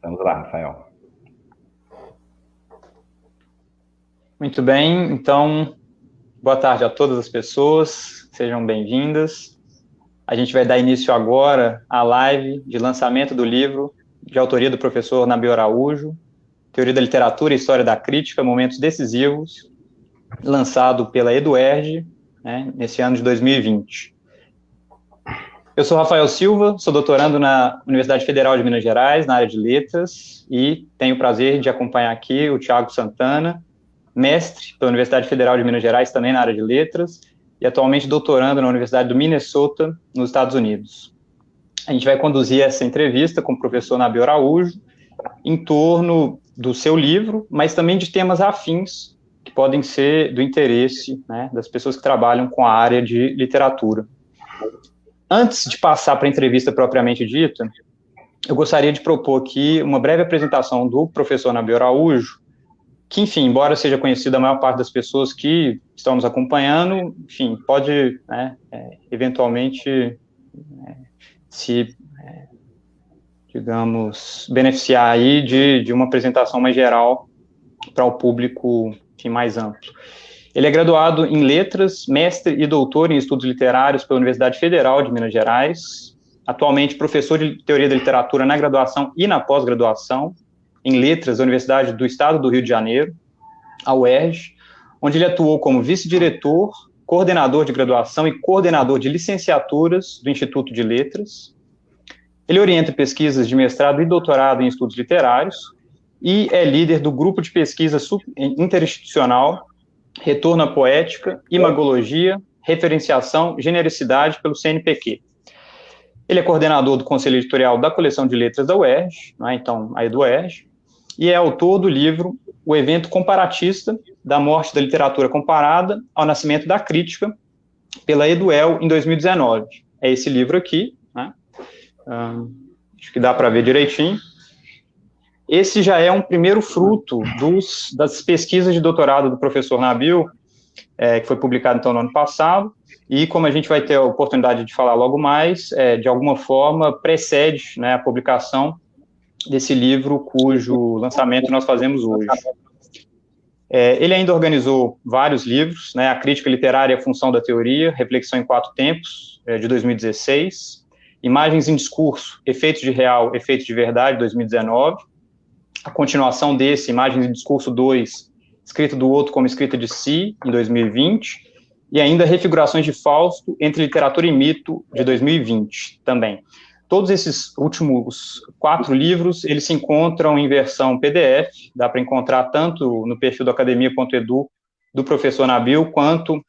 Vamos lá, Rafael. Muito bem, então, boa tarde a todas as pessoas, sejam bem-vindas. A gente vai dar início agora à live de lançamento do livro de autoria do professor Nabil Araújo, Teoria da Literatura e História da Crítica, Momentos Decisivos, lançado pela EduERJ, nesse ano de 2020. Eu sou Rafael Silva, sou doutorando na Universidade Federal de Minas Gerais, na área de letras, e tenho o prazer de acompanhar aqui o Thiago Santana, mestre pela Universidade Federal de Minas Gerais, também na área de letras, e atualmente doutorando na Universidade do Minnesota, nos Estados Unidos. A gente vai conduzir essa entrevista com o professor Nabil Araújo em torno do seu livro, mas também de temas afins que podem ser do interesse, das pessoas que trabalham com a área de literatura. Antes de passar para a entrevista propriamente dita, eu gostaria de propor aqui uma breve apresentação do professor Nabil Araújo, que, enfim, embora seja conhecido a maior parte das pessoas que estão nos acompanhando, enfim, pode, eventualmente, digamos, beneficiar aí de uma apresentação mais geral para o público, enfim, mais amplo. Ele é graduado em Letras, mestre e doutor em Estudos Literários pela Universidade Federal de Minas Gerais, atualmente professor de Teoria da Literatura na graduação e na pós-graduação, em Letras da Universidade do Estado do Rio de Janeiro, a UERJ, onde ele atuou como vice-diretor, coordenador de graduação e coordenador de licenciaturas do Instituto de Letras. Ele orienta pesquisas de mestrado e doutorado em estudos literários e é líder do grupo de pesquisa interinstitucional Retorno à Poética, Imagologia, Referenciação, Genericidade pelo CNPq. Ele é coordenador do Conselho Editorial da Coleção de Letras da UERJ, então a EduERJ, e é autor do livro O Evento Comparatista, da Morte da Literatura Comparada ao Nascimento da Crítica, pela Eduel, em 2019. É esse livro aqui, acho que dá para ver direitinho. Esse já é um primeiro fruto das pesquisas de doutorado do professor Nabil, que foi publicado, então, no ano passado, e como a gente vai ter a oportunidade de falar logo mais, de alguma forma precede, a publicação desse livro, cujo lançamento nós fazemos hoje. Ele ainda organizou vários livros, A Crítica Literária e a Função da Teoria, Reflexão em Quatro Tempos, de 2016, Imagens em Discurso, Efeitos de Real, Efeitos de Verdade, 2019, a continuação desse, Imagens em Discurso 2, Escrita do Outro como Escrita de Si, em 2020, e ainda Refigurações de Fausto, Entre Literatura e Mito, de 2020, também. Todos esses últimos 4 livros, eles se encontram em versão PDF, dá para encontrar tanto no perfil do academia.edu do professor Nabil, quanto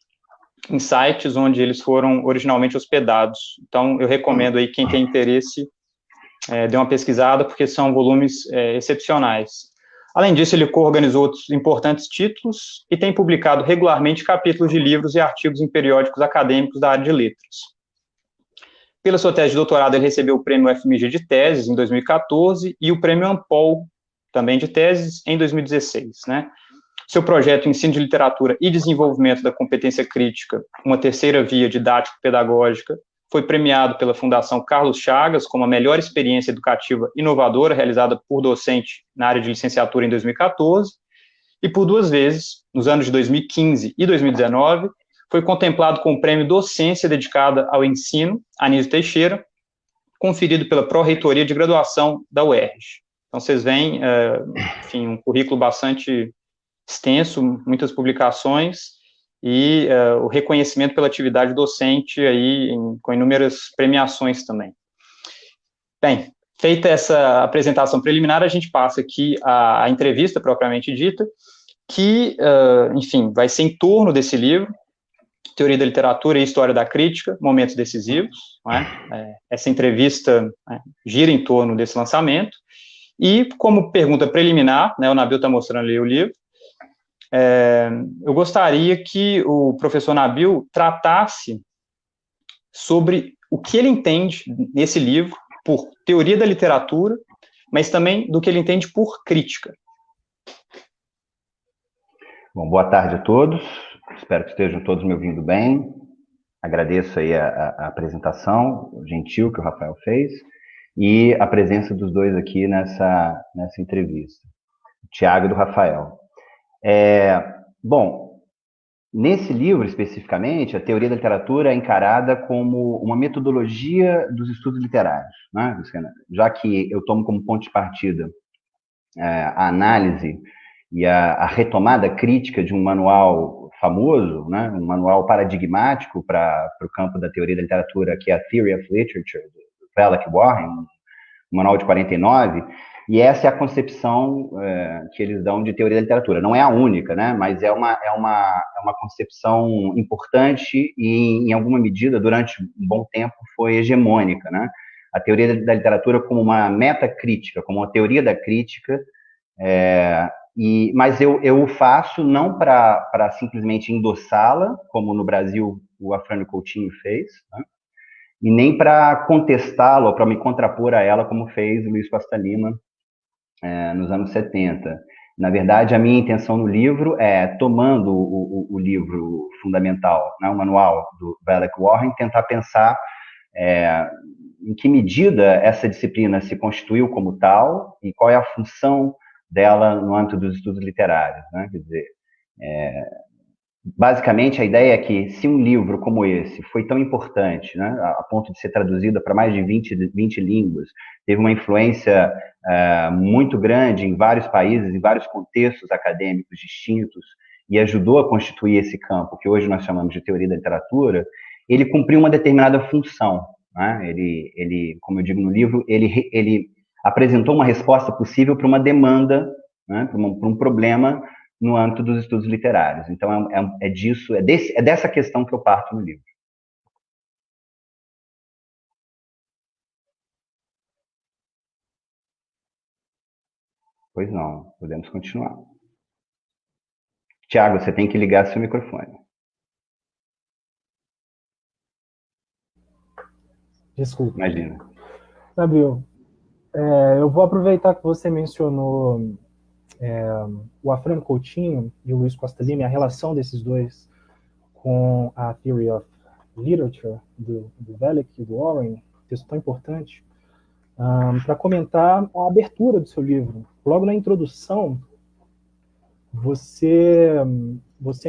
em sites onde eles foram originalmente hospedados. Então, eu recomendo aí, quem tem interesse, dê uma pesquisada, porque são volumes excepcionais. Além disso, ele coorganizou outros importantes títulos e tem publicado regularmente capítulos de livros e artigos em periódicos acadêmicos da área de letras. Pela sua tese de doutorado, ele recebeu o prêmio FMG de Teses, em 2014, e o prêmio Ampol, também de Teses, em 2016, Seu projeto Ensino de Literatura e Desenvolvimento da Competência Crítica, uma terceira via didático-pedagógica, foi premiado pela Fundação Carlos Chagas como a melhor experiência educativa inovadora realizada por docente na área de licenciatura em 2014, e por 2 vezes, nos anos de 2015 e 2019, foi contemplado com o prêmio Docência dedicada ao ensino, Anísio Teixeira, conferido pela Pró-Reitoria de Graduação da UERJ. Então, vocês veem, enfim, um currículo bastante extenso, muitas publicações, e o reconhecimento pela atividade docente aí, com inúmeras premiações também. Bem, feita essa apresentação preliminar, a gente passa aqui à entrevista propriamente dita, que, enfim, vai ser em torno desse livro, Teoria da Literatura e História da Crítica, Momentos Decisivos. Essa entrevista gira em torno desse lançamento, e como pergunta preliminar, o Nabil está mostrando ali o livro, eu gostaria que o professor Nabil tratasse sobre o que ele entende nesse livro por teoria da literatura, mas também do que ele entende por crítica. Bom, boa tarde a todos. Espero que estejam todos me ouvindo bem. Agradeço aí a apresentação gentil que o Rafael fez. e a presença dos dois aqui nessa entrevista, o Tiago e do Rafael. Bom, nesse livro, especificamente, a teoria da literatura é encarada como uma metodologia dos estudos literários, né? Já que eu tomo como ponto de partida a análise e a retomada crítica de um manual famoso, né? Um manual paradigmático para o campo da teoria da literatura, que é a Theory of Literature, do Velek Warren, um manual de 49, e essa é a concepção que eles dão de teoria da literatura. Não é a única, né? Mas é uma concepção importante e, em alguma medida, durante um bom tempo, foi hegemônica, né? A teoria da literatura como uma metacrítica, como uma teoria da crítica, mas eu o faço não para simplesmente endossá-la, como no Brasil o Afrânio Coutinho fez, né? E nem para contestá-la ou para me contrapor a ela, como fez Luiz Costa Lima nos anos 70. Na verdade, a minha intenção no livro é, tomando o livro fundamental, né, o manual do Velek Warren, tentar pensar em que medida essa disciplina se constituiu como tal e qual é a função dela no âmbito dos estudos literários, né? Quer dizer, basicamente, a ideia é que, se um livro como esse foi tão importante, né, a ponto de ser traduzido para mais de 20 línguas, teve uma influência muito grande em vários países, em vários contextos acadêmicos distintos, e ajudou a constituir esse campo, que hoje nós chamamos de teoria da literatura, ele cumpriu uma determinada função, né? Ele, como eu digo no livro, ele apresentou uma resposta possível para uma demanda, né, para um problema no âmbito dos estudos literários. Então, é dessa questão que eu parto no livro. Pois não, podemos continuar. Tiago, você tem que ligar seu microfone. Desculpa. Imagina. Gabriel, eu vou aproveitar que você mencionou o Afrânio Coutinho e o Luiz Costa Lima, a relação desses dois com a Theory of Literature, do Velek e do Warren, texto tão importante, para comentar a abertura do seu livro. Logo na introdução, você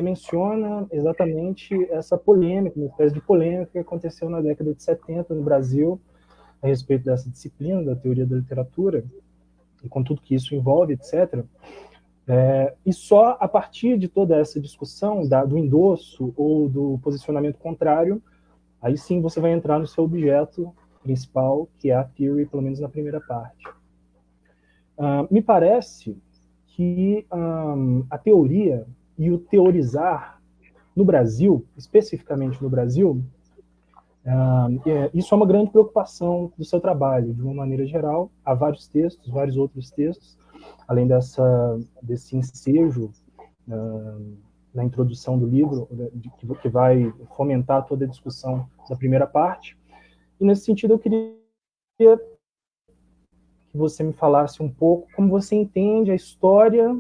menciona exatamente essa polêmica, uma espécie de polêmica que aconteceu na década de 70 no Brasil, a respeito dessa disciplina, da teoria da literatura, e com tudo que isso envolve, etc. E só a partir de toda essa discussão, do endosso ou do posicionamento contrário, aí sim você vai entrar no seu objeto principal, que é a theory, pelo menos na primeira parte. Me parece que a teoria e o teorizar no Brasil, especificamente no Brasil, isso é uma grande preocupação do seu trabalho, de uma maneira geral. Há vários textos, vários outros textos, além desse ensejo na introdução do livro, que vai fomentar toda a discussão da primeira parte. E, nesse sentido, eu queria que você me falasse um pouco como você entende a história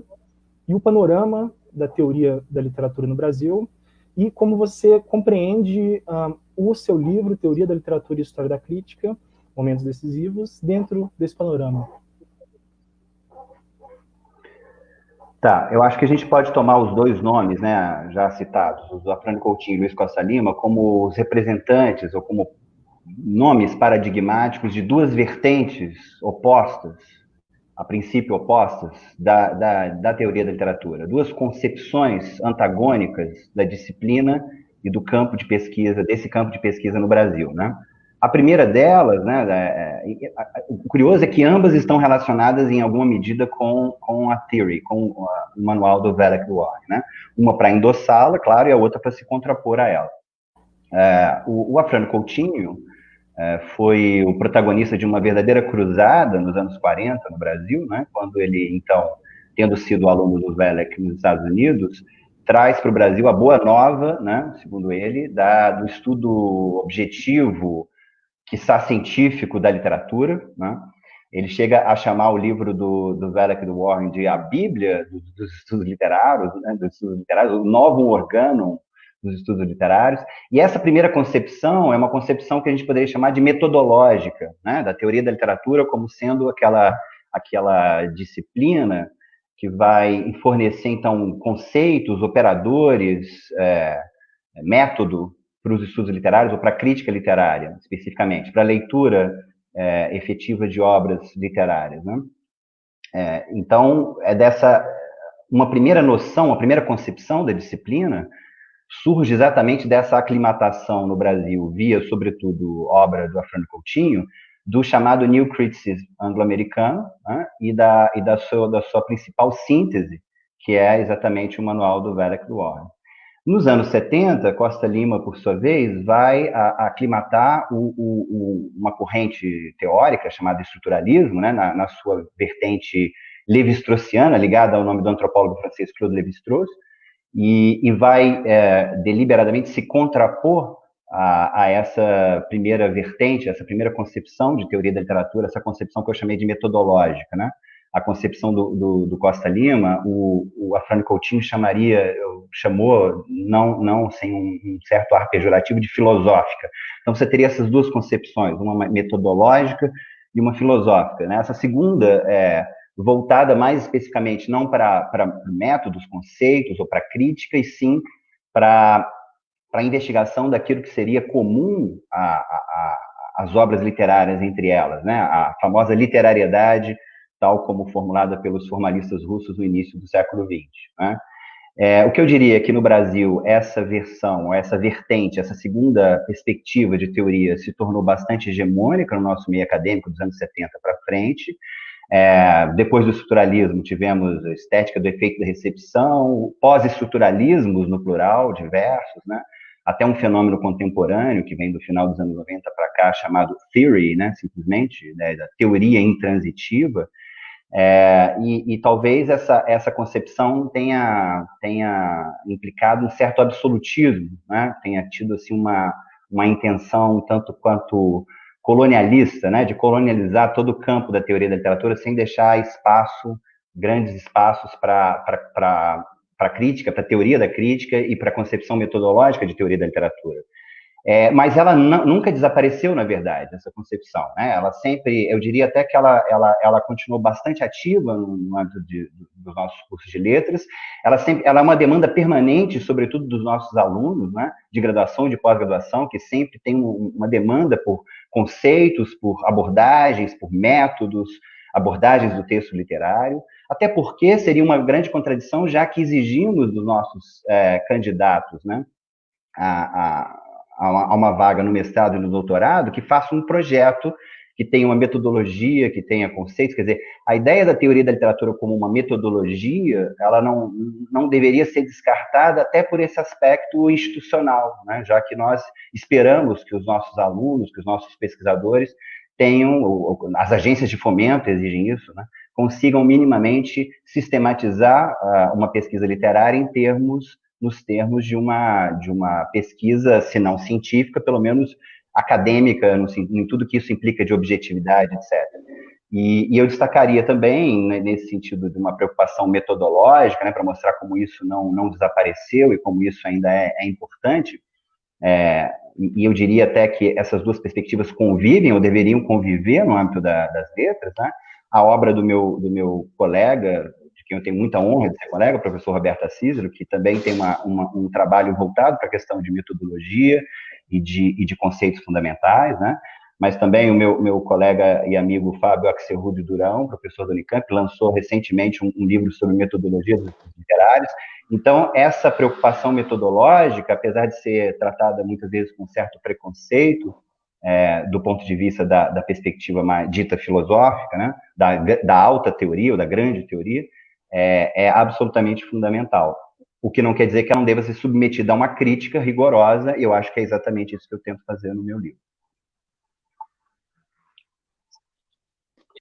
e o panorama da teoria da literatura no Brasil e como você compreende o seu livro, Teoria da Literatura e História da Crítica, Momentos Decisivos, dentro desse panorama. Tá, eu acho que a gente pode tomar os dois nomes, né, já citados, os Afrânio Coutinho e Luiz Costa Lima, como os representantes ou como nomes paradigmáticos de duas vertentes opostas, a princípio opostas, da teoria da literatura. Duas concepções antagônicas da disciplina e do campo de pesquisa, desse campo de pesquisa no Brasil, né? A primeira delas, né, o curioso é que ambas estão relacionadas em alguma medida com a theory, com o manual do Velek Warren, né? Uma para endossá-la, claro, e a outra para se contrapor a ela. O Afrânio Coutinho foi o protagonista de uma verdadeira cruzada nos anos 40 no Brasil, né? Quando ele, então, tendo sido aluno do Velek nos Estados Unidos, traz para o Brasil a boa nova, né, segundo ele, do estudo objetivo, quiçá científico da literatura, né? Ele chega a chamar o livro do Velek e do Warren de a Bíblia dos estudos literários, né, o Novum Organum dos estudos literários. E essa primeira concepção é uma concepção que a gente poderia chamar de metodológica, né, da teoria da literatura como sendo aquela disciplina que vai fornecer, então, conceitos, operadores, método para os estudos literários ou para a crítica literária, especificamente, para a leitura efetiva de obras literárias, né? Então, uma primeira noção, uma primeira concepção da disciplina surge exatamente dessa aclimatação no Brasil, via, sobretudo, obra do Afrânio Coutinho, do chamado New Criticism anglo-americano, né, e da sua principal síntese, que é exatamente o manual do Vélez do Warren. Nos anos 70, Costa Lima, por sua vez, vai aclimatar uma corrente teórica chamada estruturalismo, né, na sua vertente levi-straussiana, ligada ao nome do antropólogo francês Claude Lévi-Strauss, e vai deliberadamente se contrapor a essa primeira vertente, essa primeira concepção de teoria da literatura, essa concepção que eu chamei de metodológica, né? A concepção do Costa Lima, o Afrânio Coutinho chamou, não sem um certo ar pejorativo, de filosófica. Então, você teria essas duas concepções, uma metodológica e uma filosófica, né? Essa segunda voltada mais especificamente não para métodos, conceitos ou para crítica, e sim para a investigação daquilo que seria comum às obras literárias entre elas, né? A famosa literariedade, tal como formulada pelos formalistas russos no início do século XX, né? O que eu diria é que no Brasil essa versão, essa vertente, essa segunda perspectiva de teoria se tornou bastante hegemônica no nosso meio acadêmico dos anos 70 para frente. Depois do estruturalismo tivemos a estética do efeito da recepção, pós-estruturalismos no plural, diversos, né? Até um fenômeno contemporâneo que vem do final dos anos 90 para cá, chamado theory, né? Simplesmente, né? Da teoria intransitiva. E talvez essa concepção tenha implicado um certo absolutismo, né? Tenha tido assim, uma intenção tanto quanto colonialista, né? De colonializar todo o campo da teoria da literatura sem deixar grandes espaços para a crítica, para a teoria da crítica e para a concepção metodológica de teoria da literatura. Mas ela nunca desapareceu, na verdade, essa concepção, né? Ela sempre, eu diria até que ela continuou bastante ativa no âmbito dos nossos cursos de letras. Ela é uma demanda permanente, sobretudo dos nossos alunos, né? De graduação e de pós-graduação, que sempre tem uma demanda por conceitos, por abordagens, por métodos, abordagens do texto literário, até porque seria uma grande contradição, já que exigimos dos nossos candidatos, né? A uma vaga no mestrado e no doutorado, que faça um projeto que tenha uma metodologia, que tenha conceitos. Quer dizer, a ideia da teoria da literatura como uma metodologia, ela não deveria ser descartada até por esse aspecto institucional, né? Já que nós esperamos que os nossos alunos, que os nossos pesquisadores tenham, as agências de fomento exigem isso, né? Consigam minimamente sistematizar uma pesquisa literária nos termos de uma pesquisa, se não científica, pelo menos acadêmica, em tudo que isso implica de objetividade, etc. E eu destacaria também, né, nesse sentido de uma preocupação metodológica, né, para mostrar como isso não desapareceu e como isso ainda é importante, e eu diria até que essas duas perspectivas convivem ou deveriam conviver no âmbito das letras, né? A obra do meu colega, de quem eu tenho muita honra de ser colega, o professor Roberto Cícero, que também tem um trabalho voltado para a questão de metodologia e de conceitos fundamentais, né? Mas também o meu colega e amigo Fábio Axelrod Durão, professor da Unicamp, lançou recentemente um livro sobre metodologia dos estudos literários. Então, essa preocupação metodológica, apesar de ser tratada muitas vezes com certo preconceito, do ponto de vista da perspectiva mais dita filosófica, né, da alta teoria ou da grande teoria, é absolutamente fundamental. O que não quer dizer que ela não deva ser submetida a uma crítica rigorosa, e eu acho que é exatamente isso que eu tento fazer no meu livro.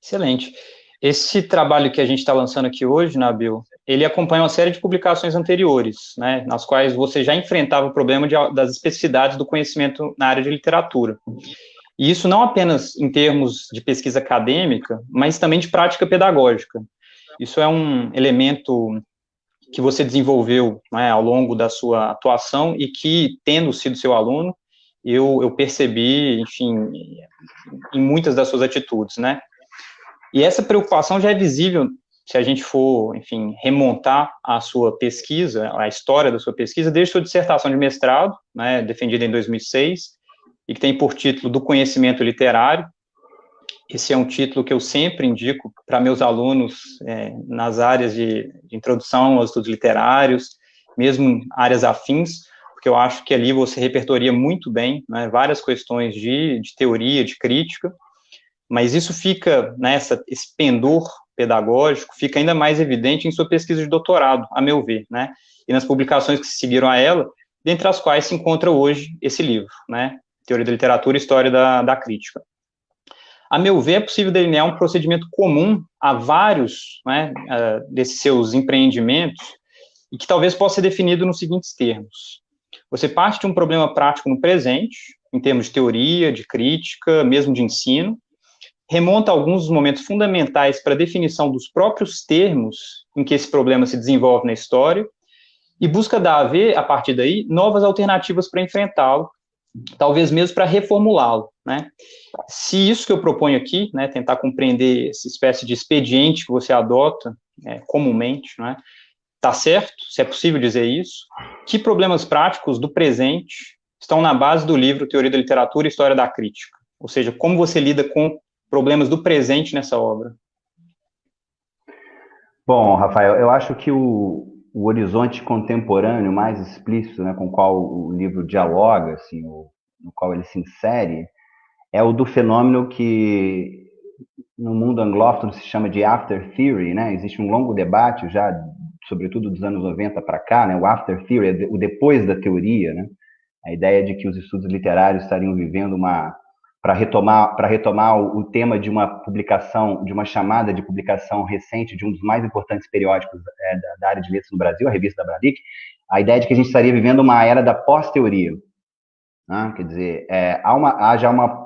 Excelente. Esse trabalho que a gente está lançando aqui hoje, Nabil, ele acompanha uma série de publicações anteriores, né, nas quais você já enfrentava o problema das especificidades do conhecimento na área de literatura. E isso não apenas em termos de pesquisa acadêmica, mas também de prática pedagógica. Isso é um elemento que você desenvolveu, né, ao longo da sua atuação e que, tendo sido seu aluno, eu percebi, enfim, em muitas das suas atitudes, né? E essa preocupação já é visível se a gente for, enfim, remontar a sua pesquisa, a história da sua pesquisa, desde sua dissertação de mestrado, né, defendida em 2006, e que tem por título Do Conhecimento Literário. Esse é um título que eu sempre indico para meus alunos nas áreas de introdução aos estudos literários, mesmo em áreas afins, porque eu acho que ali você repertoria muito bem, né, várias questões de teoria, de crítica, mas isso fica, né, esse pendor pedagógico fica ainda mais evidente em sua pesquisa de doutorado, a meu ver, né, e nas publicações que seguiram a ela, dentre as quais se encontra hoje esse livro, né, Teoria da Literatura e História da Crítica. A meu ver, é possível delinear um procedimento comum a vários, né, desses seus empreendimentos, e que talvez possa ser definido nos seguintes termos. Você parte de um problema prático no presente, em termos de teoria, de crítica, mesmo de ensino, remonta a alguns dos momentos fundamentais para a definição dos próprios termos em que esse problema se desenvolve na história, e busca dar a ver, a partir daí, novas alternativas para enfrentá-lo, talvez mesmo para reformulá-lo, né? Se isso que eu proponho aqui, né, tentar compreender essa espécie de expediente que você adota comumente, né, tá certo? Se é possível dizer isso, que problemas práticos do presente estão na base do livro Teoria da Literatura e História da Crítica? Ou seja, como você lida com problemas do presente nessa obra? Bom, Rafael, eu acho que o horizonte contemporâneo mais explícito, né, com o qual o livro dialoga, assim, no qual ele se insere, é o do fenômeno que no mundo anglófono se chama de after theory, né? Existe um longo debate já, sobretudo dos anos 90 para cá, né? O after theory, o depois da teoria, né? A ideia de que os estudos literários estariam vivendo para retomar o tema de uma publicação, de uma chamada de publicação recente de um dos mais importantes periódicos da área de letras no Brasil, a Revista da Bradic, a ideia de que a gente estaria vivendo uma era da pós-teoria. Né? Quer dizer, há já uma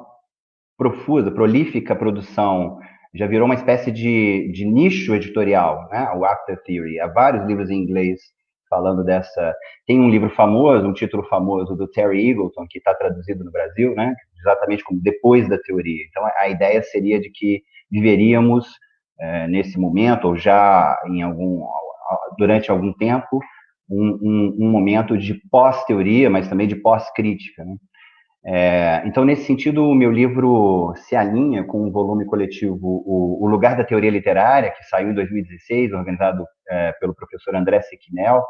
profusa, prolífica produção, já virou uma espécie de nicho editorial, né? O After Theory. Há vários livros em inglês falando dessa. Tem um livro famoso, um título famoso do Terry Eagleton, que está traduzido no Brasil, né? Exatamente como Depois da Teoria. Então, a ideia seria de que viveríamos nesse momento, ou já durante algum tempo, um momento de pós-teoria, mas também de pós-crítica, né? Então, nesse sentido, o meu livro se alinha com o volume coletivo O Lugar da Teoria Literária, que saiu em 2016, organizado pelo professor André Sequinel,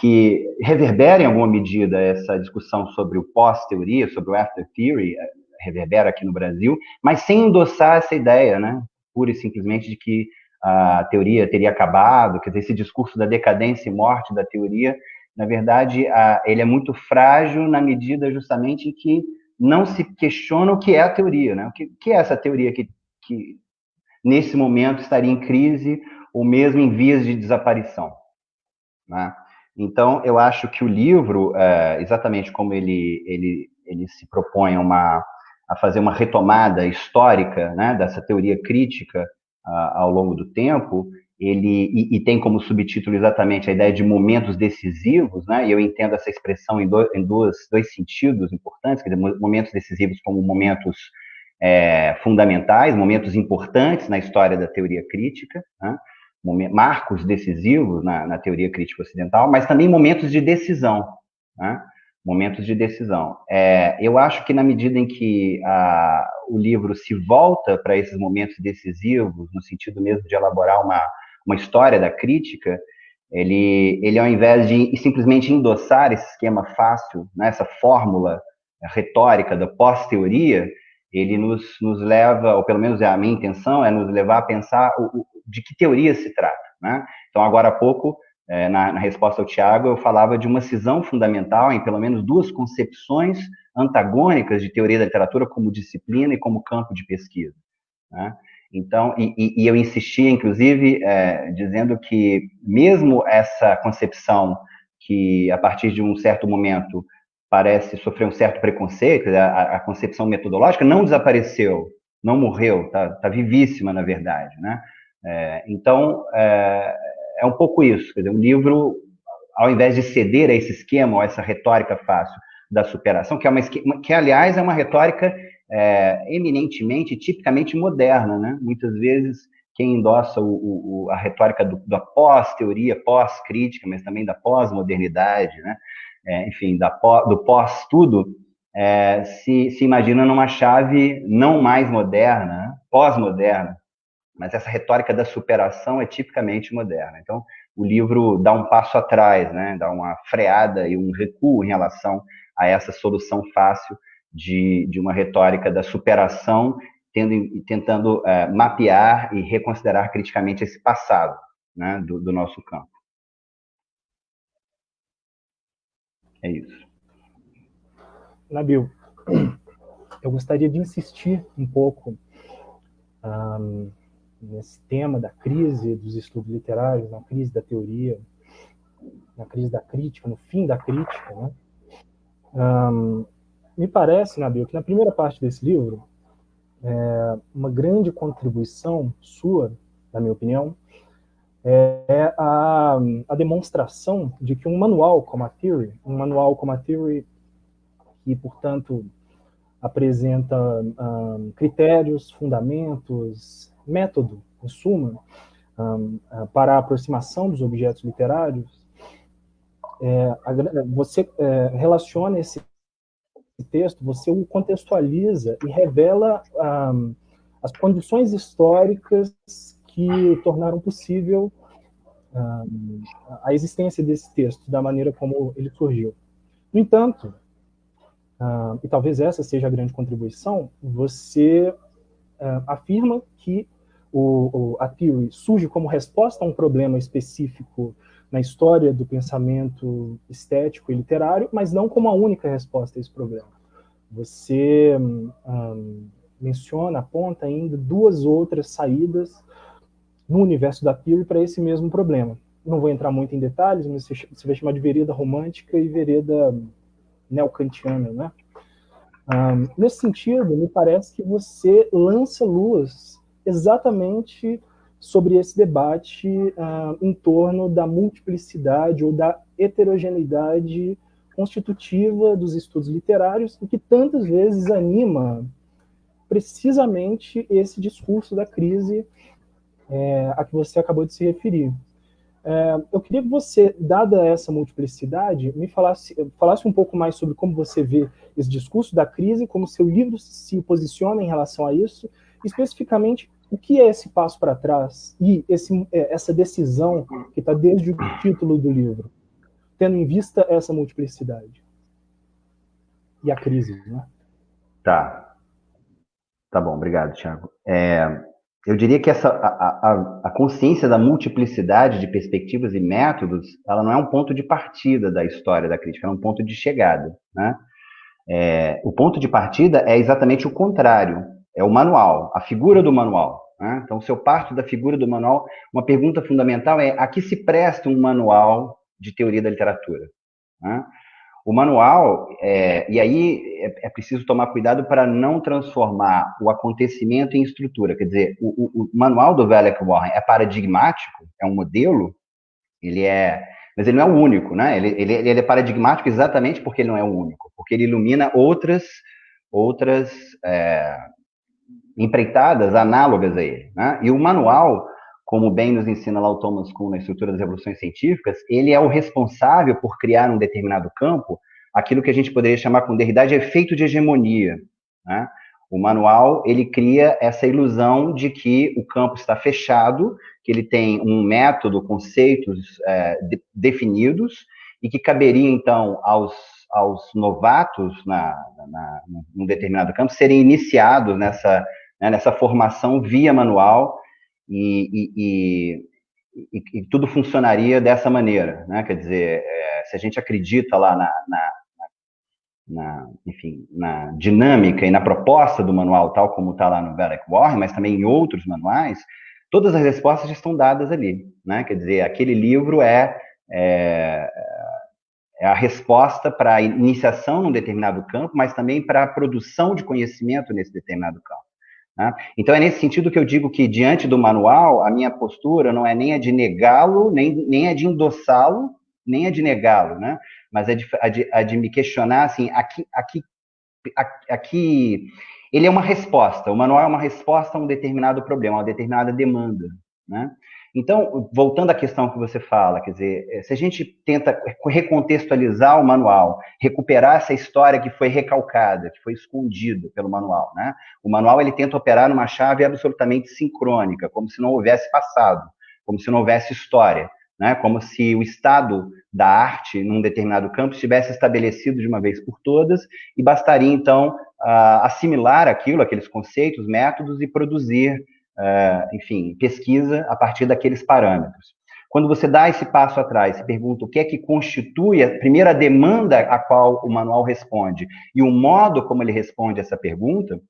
que reverbera em alguma medida essa discussão sobre o pós-teoria, sobre o after theory, reverbera aqui no Brasil, mas sem endossar essa ideia, né, pura e simplesmente de que a teoria teria acabado, quer dizer, esse discurso da decadência e morte da teoria, na verdade, ele é muito frágil na medida justamente em que não se questiona o que é a teoria, né? O que é essa teoria que nesse momento estaria em crise ou mesmo em vias de desaparição, né? Então, eu acho que o livro, exatamente como ele se propõe a fazer uma retomada histórica, né, dessa teoria crítica ao longo do tempo, e tem como subtítulo exatamente a ideia de momentos decisivos, né? E eu entendo essa expressão em dois sentidos importantes, quer dizer, momentos decisivos como momentos fundamentais, momentos importantes na história da teoria crítica, né? Marcos decisivos na teoria crítica ocidental, mas também momentos de decisão, né? Momentos de decisão. Eu acho que na medida em que o livro se volta para esses momentos decisivos, no sentido mesmo de elaborar uma história da crítica, ele ao invés de simplesmente endossar esse esquema fácil, né, essa fórmula retórica da pós-teoria, ele nos leva, ou pelo menos a minha intenção é nos levar a pensar de que teoria se trata, né? Então, agora há pouco, na resposta ao Tiago, eu falava de uma cisão fundamental em pelo menos duas concepções antagônicas de teoria da literatura como disciplina e como campo de pesquisa, né? Então, e eu insistia, inclusive, dizendo que mesmo essa concepção que, a partir de um certo momento, parece sofrer um certo preconceito, a concepção metodológica não desapareceu, não morreu, tá vivíssima, na verdade, né? Então, é um pouco isso, quer dizer, um livro, ao invés de ceder a esse esquema, ou a essa retórica fácil da superação, que aliás, é uma retórica eminentemente, tipicamente moderna, né? Muitas vezes, quem endossa a retórica da pós-teoria, pós-crítica, mas também da pós-modernidade, né? Enfim, do pós-tudo, se imagina numa chave não mais moderna, né? Pós-moderna, mas essa retórica da superação é tipicamente moderna. Então, o livro dá um passo atrás, né? Dá uma freada e um recuo em relação a essa solução fácil de uma retórica da superação, tentando mapear e reconsiderar criticamente esse passado, né, do nosso campo. É isso. Nabil, eu gostaria de insistir um pouco nesse tema da crise dos estudos literários, na crise da teoria, na crise da crítica, no fim da crítica, né? Me parece, Nabil, que na primeira parte desse livro, uma grande contribuição sua, na minha opinião, é a demonstração de que um manual como a Theory, que, portanto, apresenta critérios, fundamentos, método, em suma, para a aproximação dos objetos literários, você relaciona esse texto, você o contextualiza e revela as condições históricas que tornaram possível a existência desse texto, da maneira como ele surgiu. No entanto, e talvez essa seja a grande contribuição, você afirma que a Theory surge como resposta a um problema específico na história do pensamento estético e literário, mas não como a única resposta a esse problema. Você aponta ainda duas outras saídas no universo da Theory para esse mesmo problema. Não vou entrar muito em detalhes, mas você vai chamar de vereda romântica e vereda neocantiana, né? Nesse sentido, me parece que você lança luz exatamente sobre esse debate em torno da multiplicidade ou da heterogeneidade constitutiva dos estudos literários, e que tantas vezes anima precisamente esse discurso da crise a que você acabou de se referir. Eu queria que você, dada essa multiplicidade, me falasse um pouco mais sobre como você vê esse discurso da crise, como seu livro se posiciona em relação a isso, especificamente o que é esse passo para trás e essa decisão que está desde o título do livro, tendo em vista essa multiplicidade e a crise, né? Tá bom, obrigado, Thiago. Eu diria que a consciência da multiplicidade de perspectivas e métodos, ela não é um ponto de partida da história da crítica, é um ponto de chegada, né? O ponto de partida é exatamente o contrário, é o manual, a figura do manual, né? Então, se eu parto da figura do manual, uma pergunta fundamental é: a que se presta um manual de teoria da literatura, né? O manual, e aí é preciso tomar cuidado para não transformar o acontecimento em estrutura. Quer dizer, o manual do Wallace Warren é paradigmático, é um modelo, mas ele não é o único, né? Ele é paradigmático exatamente porque ele não é o único, porque ele ilumina outras empreitadas análogas a ele, né? E o manual, como bem nos ensina lá o Thomas Kuhn na Estrutura das Revoluções Científicas, ele é o responsável por criar num determinado campo aquilo que a gente poderia chamar com Derrida de efeito de hegemonia, né? O manual, ele cria essa ilusão de que o campo está fechado, que ele tem um método, conceitos definidos, e que caberia, então, aos novatos num determinado campo serem iniciados nessa formação via manual, e tudo funcionaria dessa maneira, né? Quer dizer, se a gente acredita lá enfim, na dinâmica e na proposta do manual, tal como está lá no Wallace Warren, mas também em outros manuais, todas as respostas estão dadas ali, né? Quer dizer, aquele livro é a resposta para a iniciação num determinado campo, mas também para a produção de conhecimento nesse determinado campo. né? Então, é nesse sentido que eu digo que, diante do manual, a minha postura não é nem a de negá-lo, nem a de endossá-lo, nem a de negá-lo, né? Mas a de me questionar, assim, aqui ele é uma resposta, o manual é uma resposta a um determinado problema, a uma determinada demanda, né? Então, voltando à questão que você fala, quer dizer, se a gente tenta recontextualizar o manual, recuperar essa história que foi recalcada, que foi escondida pelo manual, né? O manual, ele tenta operar numa chave absolutamente sincrônica, como se não houvesse passado, como se não houvesse história, né? Como se o estado da arte num determinado campo estivesse estabelecido de uma vez por todas e bastaria, então, assimilar aquilo, aqueles conceitos, métodos e produzir, enfim, pesquisa a partir daqueles parâmetros. Quando você dá esse passo atrás, se pergunta o que é que constitui, primeiro, a demanda a qual o manual responde e o modo como ele responde essa pergunta,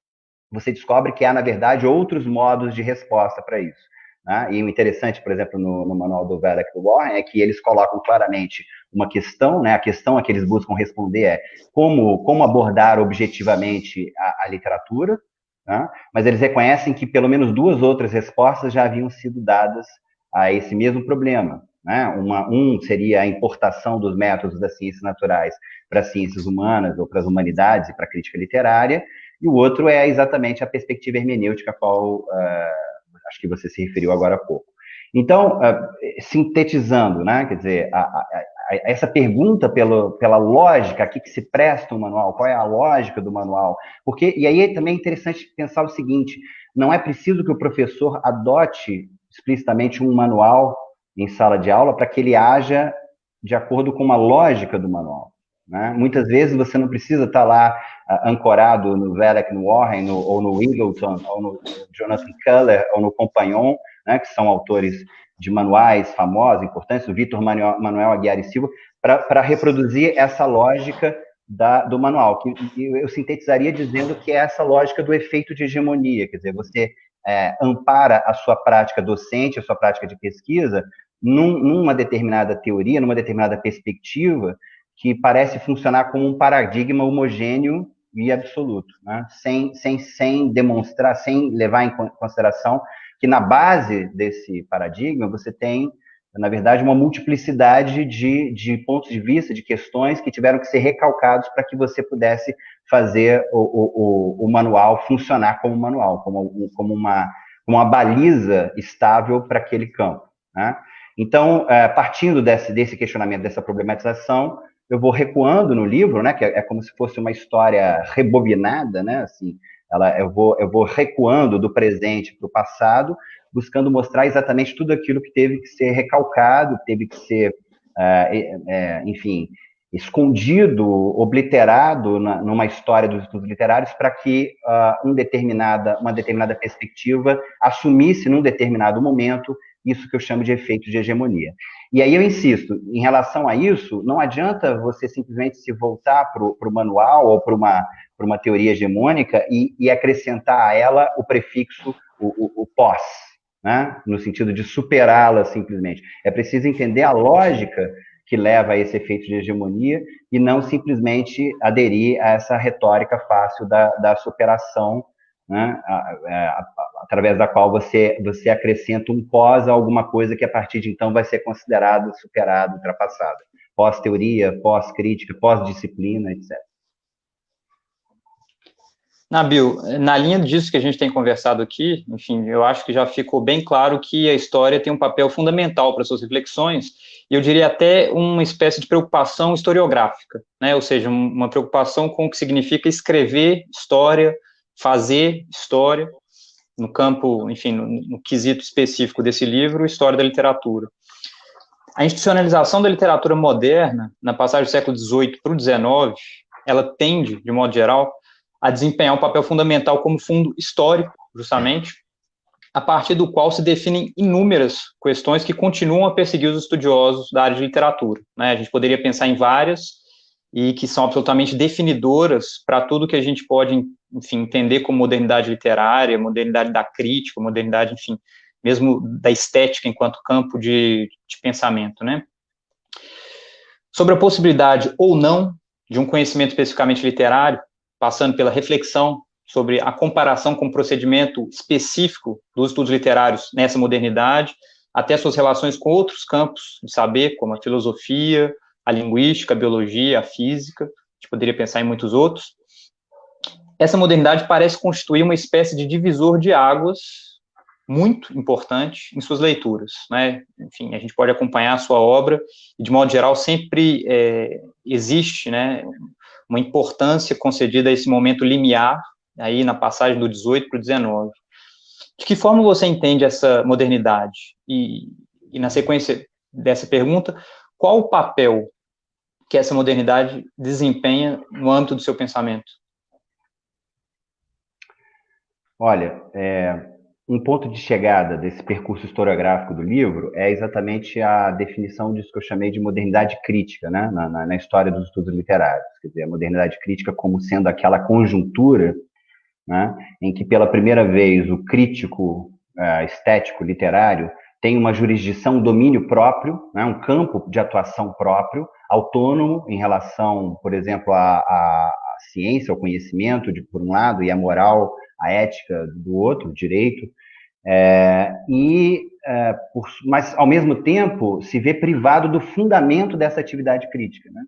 você descobre que há, na verdade, outros modos de resposta para isso, né? E o interessante, por exemplo, no manual do Vélez e do Warren, é que eles colocam claramente uma questão, né? A questão a que eles buscam responder é como abordar objetivamente a literatura, né? Mas eles reconhecem que pelo menos duas outras respostas já haviam sido dadas a esse mesmo problema, né? Um seria a importação dos métodos das ciências naturais para as ciências humanas ou para as humanidades e para a crítica literária, e o outro é exatamente a perspectiva hermenêutica a qual acho que você se referiu agora há pouco. Então, sintetizando, né, quer dizer, essa pergunta pela lógica, a que se presta um manual, qual é a lógica do manual, porque, e aí também é interessante pensar o seguinte, não é preciso que o professor adote explicitamente um manual em sala de aula para que ele haja de acordo com uma lógica do manual, né? Muitas vezes você não precisa estar lá ancorado no Vélez, no Warren, ou no Wingleton, ou no Jonathan Keller, ou no Compagnon, né, que são autores de manuais famosos, importantes, o Vítor Manuel Aguiar e Silva, para reproduzir essa lógica do manual, que eu sintetizaria dizendo que é essa lógica do efeito de hegemonia, quer dizer, você ampara a sua prática docente, a sua prática de pesquisa, numa determinada teoria, numa determinada perspectiva, que parece funcionar como um paradigma homogêneo e absoluto, né? sem demonstrar, sem levar em consideração que na base desse paradigma você tem, na verdade, uma multiplicidade de pontos de vista, de questões que tiveram que ser recalcados para que você pudesse fazer o manual funcionar como manual, como uma baliza estável para aquele campo, né? Então, partindo desse questionamento, dessa problematização, eu vou recuando no livro, né, que é como se fosse uma história rebobinada, né, assim, eu vou recuando do presente para o passado, buscando mostrar exatamente tudo aquilo que teve que ser recalcado, teve que ser, enfim, escondido, obliterado numa história dos estudos literários para que uma determinada perspectiva assumisse num determinado momento isso que eu chamo de efeito de hegemonia. E aí eu insisto, em relação a isso, não adianta você simplesmente se voltar para o manual ou para uma teoria hegemônica e acrescentar a ela o prefixo, o pós, né? No sentido de superá-la simplesmente. É preciso entender a lógica que leva a esse efeito de hegemonia e não simplesmente aderir a essa retórica fácil da superação, né? Através da qual você acrescenta um pós a alguma coisa que a partir de então vai ser considerado superado, ultrapassado. Pós-teoria, pós-crítica, pós-disciplina, etc. Nabil, na linha disso que a gente tem conversado aqui, enfim, eu acho que já ficou bem claro que a história tem um papel fundamental para suas reflexões, e eu diria até uma espécie de preocupação historiográfica, né? Ou seja, uma preocupação com o que significa escrever história, fazer história, no campo, enfim, no quesito específico desse livro, História da Literatura. A institucionalização da literatura moderna, na passagem do século XVIII para o XIX, ela tende, de modo geral, a desempenhar um papel fundamental como fundo histórico, justamente, a partir do qual se definem inúmeras questões que continuam a perseguir os estudiosos da área de literatura, né? A gente poderia pensar em várias e que são absolutamente definidoras para tudo que a gente pode, enfim, entender como modernidade literária, modernidade da crítica, modernidade, enfim, mesmo da estética enquanto campo de pensamento, né? Sobre a possibilidade ou não de um conhecimento especificamente literário, passando pela reflexão sobre a comparação com o procedimento específico dos estudos literários nessa modernidade, até suas relações com outros campos de saber, como a filosofia, a linguística, a biologia, a física, a gente poderia pensar em muitos outros. Essa modernidade parece constituir uma espécie de divisor de águas muito importante em suas leituras, né? Enfim, a gente pode acompanhar a sua obra e, de modo geral, sempre existe, né, uma importância concedida a esse momento limiar, aí na passagem do 18 para o 19. De que forma você entende essa modernidade? E na sequência dessa pergunta, qual o papel que essa modernidade desempenha no âmbito do seu pensamento? Olha, um ponto de chegada desse percurso historiográfico do livro é exatamente a definição disso que eu chamei de modernidade crítica, né, na história dos estudos literários. Quer dizer, a modernidade crítica como sendo aquela conjuntura, né, em que, pela primeira vez, o crítico estético literário tem uma jurisdição, um domínio próprio, né, um campo de atuação próprio, autônomo em relação, por exemplo, à ciência, ao conhecimento, por um lado, e à moral, a ética do outro, o direito, mas, ao mesmo tempo, se vê privado do fundamento dessa atividade crítica, né?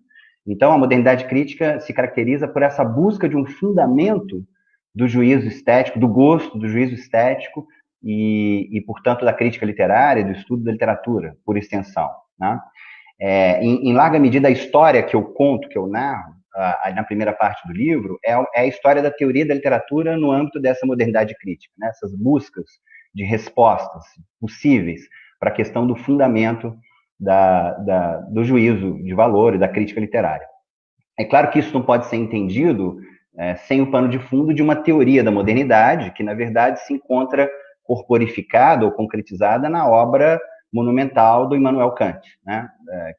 Então, a modernidade crítica se caracteriza por essa busca de um fundamento do juízo estético, do gosto, do juízo estético e portanto, da crítica literária, do estudo da literatura, por extensão, né? Em larga medida, a história que eu conto, que eu narro, na primeira parte do livro, é a história da teoria da literatura no âmbito dessa modernidade crítica, né? Essas buscas de respostas possíveis para a questão do fundamento do juízo de valor e da crítica literária. É claro que isso não pode ser entendido sem o pano de fundo de uma teoria da modernidade, que, na verdade, se encontra corporificada ou concretizada na obra monumental do Immanuel Kant, né?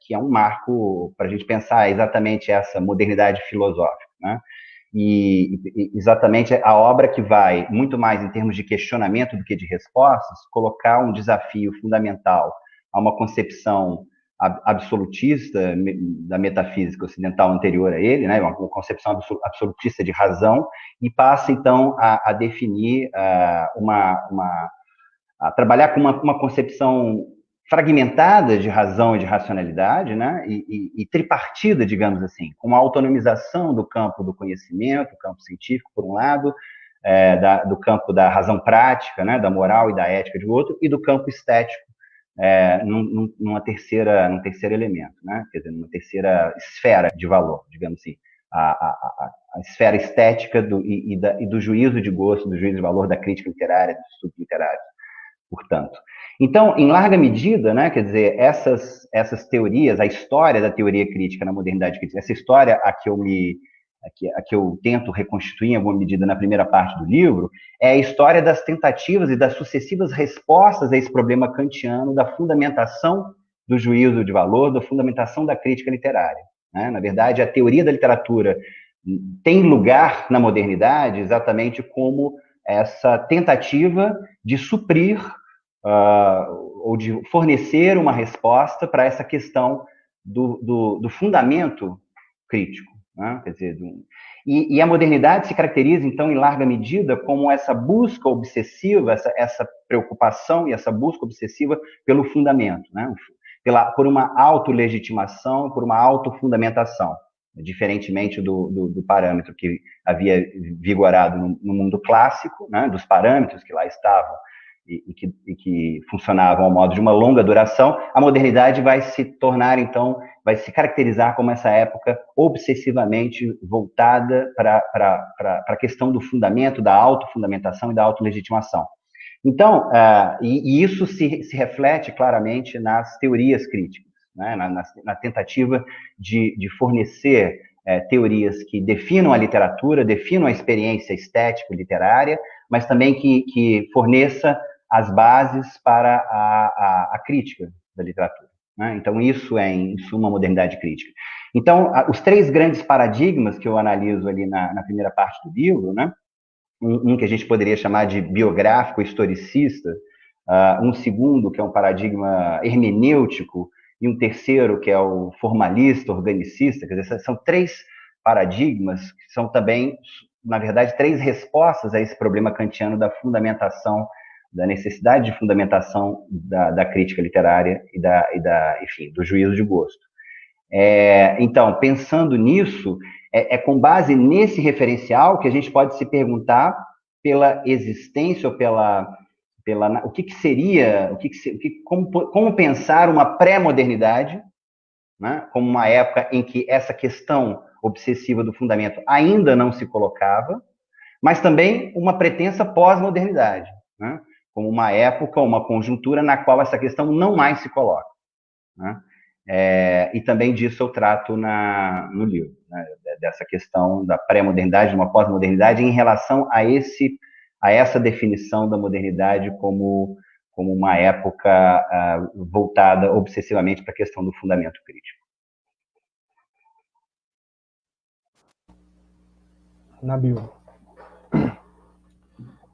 Que é um marco para a gente pensar exatamente essa modernidade filosófica, né? E exatamente a obra que vai, muito mais em termos de questionamento do que de respostas, colocar um desafio fundamental a uma concepção absolutista da metafísica ocidental anterior a ele, né? Uma concepção absolutista de razão, e passa, então, a definir, a trabalhar com uma concepção fragmentada de razão e de racionalidade, né? E tripartida, digamos assim, com a autonomização do campo do conhecimento, o campo científico, por um lado, do campo da razão prática, né? Da moral e da ética, de outro, e do campo estético, num terceiro elemento, né? Quer dizer, numa terceira esfera de valor, digamos assim, a esfera estética e do juízo de gosto, do juízo de valor da crítica literária, dos estudos literários, portanto. Então, em larga medida, né, quer dizer, essas teorias, a história da teoria crítica na modernidade crítica, essa história a que eu tento reconstituir em alguma medida na primeira parte do livro, é a história das tentativas e das sucessivas respostas a esse problema kantiano da fundamentação do juízo de valor, da fundamentação da crítica literária, né? Na verdade, a teoria da literatura tem lugar na modernidade exatamente como essa tentativa de suprir ou de fornecer uma resposta para essa questão do fundamento crítico, né? Quer dizer, e a modernidade se caracteriza, então, em larga medida, como essa busca obsessiva, essa preocupação e essa busca obsessiva pelo fundamento, né? Por uma autolegitimação, por uma autofundamentação, diferentemente do parâmetro que havia vigorado no mundo clássico, né? Dos parâmetros que lá estavam e que funcionavam ao modo de uma longa duração. A modernidade vai se tornar, então, vai se caracterizar como essa época obsessivamente voltada para a questão do fundamento, da autofundamentação e da autolegitimação. Então, e isso se reflete claramente nas teorias críticas, né? Na tentativa de fornecer teorias que definam a literatura, definam a experiência estético-literária, mas também que forneça as bases para a crítica da literatura, né? Então, isso é, em suma, modernidade crítica. Então, os três grandes paradigmas que eu analiso ali na primeira parte do livro, né? Um que a gente poderia chamar de biográfico historicista, um segundo, que é um paradigma hermenêutico, e um terceiro, que é o formalista, organicista. Quer dizer, são três paradigmas que são também na verdade, 3 respostas a esse problema kantiano da fundamentação, da necessidade de fundamentação da crítica literária enfim, do juízo de gosto. Então, pensando nisso, com base nesse referencial que a gente pode se perguntar pela existência ou o que seria, como pensar uma pré-modernidade, né, como uma época em que essa questão obsessiva do fundamento ainda não se colocava, mas também uma pretensa pós-modernidade, né, como uma época, uma conjuntura na qual essa questão não mais se coloca, né? E também disso eu trato no livro, né, dessa questão da pré-modernidade, de uma pós-modernidade, em relação a essa definição da modernidade como uma época voltada obsessivamente para a questão do fundamento crítico. Nabil,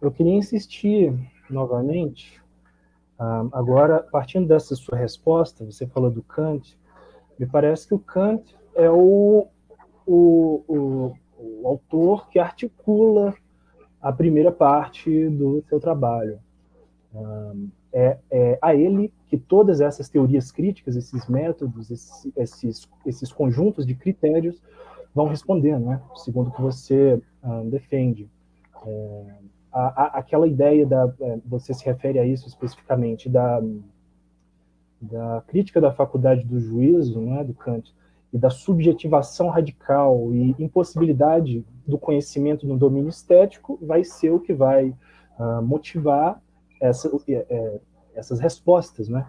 eu queria insistir novamente, agora, partindo dessa sua resposta, você falou do Kant, me parece que o Kant é o autor que articula a primeira parte do seu trabalho. É a ele que todas essas teorias críticas, esses métodos, esses conjuntos de critérios vão respondendo, né? Segundo o que você defende. Aquela ideia você se refere a isso especificamente, da crítica da faculdade do juízo, né, do Kant, e da subjetivação radical e impossibilidade do conhecimento no domínio estético, vai ser o que vai motivar essas respostas, né,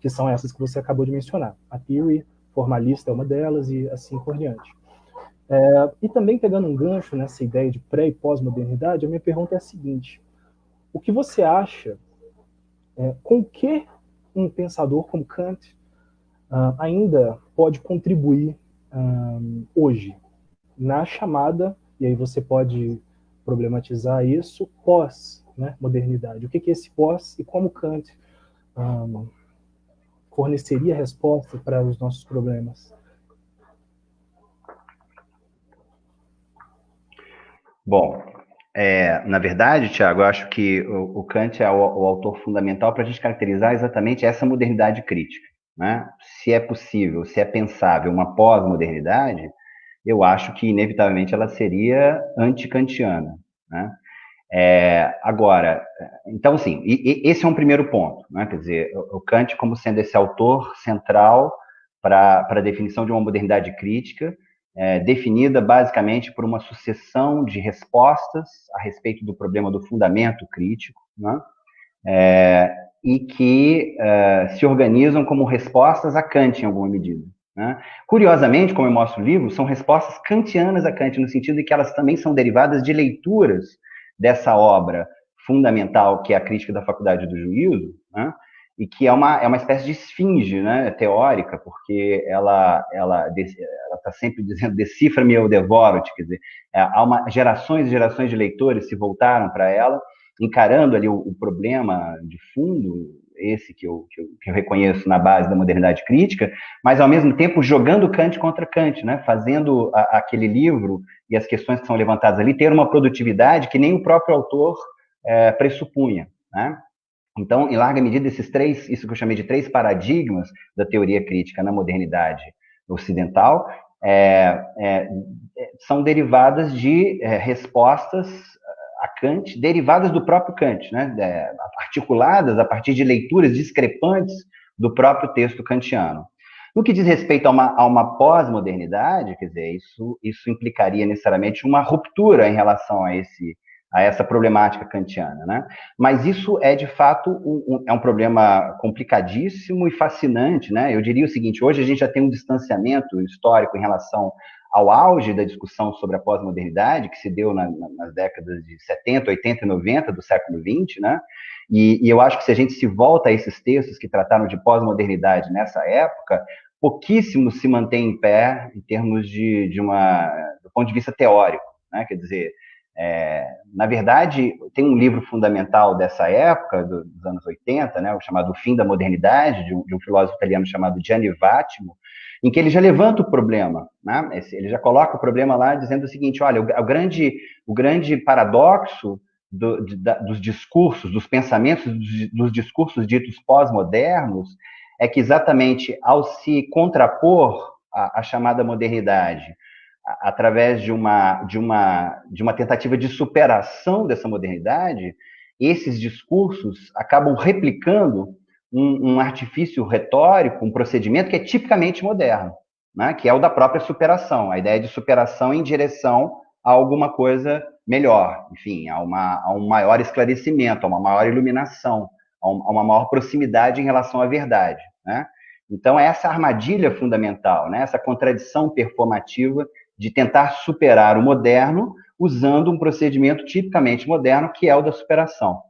que são essas que você acabou de mencionar. A theory formalista é uma delas e assim por diante. E também pegando um gancho nessa ideia de pré- e pós-modernidade, a minha pergunta é a seguinte: o que você acha, com que um pensador como Kant ainda pode contribuir hoje na chamada, e aí você pode problematizar isso, pós-modernidade? O que é esse pós e como Kant forneceria resposta para os nossos problemas? Bom, na verdade, Tiago, eu acho que o Kant é o autor fundamental para a gente caracterizar exatamente essa modernidade crítica, né? Se é possível, se é pensável uma pós-modernidade, eu acho que, inevitavelmente, ela seria anti-kantiana, né? Agora, então, sim, esse é um primeiro ponto, né? Quer dizer, o Kant como sendo esse autor central para a definição de uma modernidade crítica, definida basicamente por uma sucessão de respostas a respeito do problema do fundamento crítico, né? E que se organizam como respostas a Kant em alguma medida, né? Curiosamente, como eu mostro no livro, são respostas kantianas a Kant, no sentido de que elas também são derivadas de leituras dessa obra fundamental, que é a Crítica da Faculdade do Juízo, né? E que é uma espécie de esfinge, né, teórica, porque ela está sempre dizendo decifra-me, eu devoro-te, quer dizer, gerações e gerações de leitores se voltaram para ela, encarando ali o problema de fundo, esse que eu reconheço na base da modernidade crítica, mas ao mesmo tempo jogando Kant contra Kant, né, fazendo aquele livro e as questões que são levantadas ali ter uma produtividade que nem o próprio autor pressupunha, né? Então, em larga medida, isso que eu chamei de 3 paradigmas da teoria crítica na modernidade ocidental, são derivadas de respostas a Kant, derivadas do próprio Kant, né? Articuladas a partir de leituras discrepantes do próprio texto kantiano. No que diz respeito a uma pós-modernidade, quer dizer, isso implicaria necessariamente uma ruptura em relação a essa problemática kantiana, né? Mas isso é, de fato, um problema complicadíssimo e fascinante, né? Eu diria o seguinte: hoje a gente já tem um distanciamento histórico em relação ao auge da discussão sobre a pós-modernidade, que se deu nas décadas de 70, 80 e 90 do século XX, né? E eu acho que se a gente se volta a esses textos que trataram de pós-modernidade nessa época, pouquíssimo se mantém em pé em termos do ponto de vista teórico, né? Quer dizer, na verdade, tem um livro fundamental dessa época, dos anos 80, né, chamado O Fim da Modernidade, de um filósofo italiano chamado Gianni Vattimo, em que ele já levanta o problema, né? Ele já coloca o problema lá dizendo o seguinte, olha, o grande paradoxo dos discursos, dos pensamentos, dos discursos ditos pós-modernos, é que exatamente ao se contrapor à chamada modernidade, através de uma tentativa de superação dessa modernidade, esses discursos acabam replicando um artifício retórico, um procedimento que é tipicamente moderno, né? Que é o da própria superação, a ideia de superação em direção a alguma coisa melhor, enfim, a um maior esclarecimento, a uma maior iluminação, a uma maior proximidade em relação à verdade, né? Então, é essa armadilha fundamental, né? Essa contradição performativa de tentar superar o moderno usando um procedimento tipicamente moderno, que é o da superação.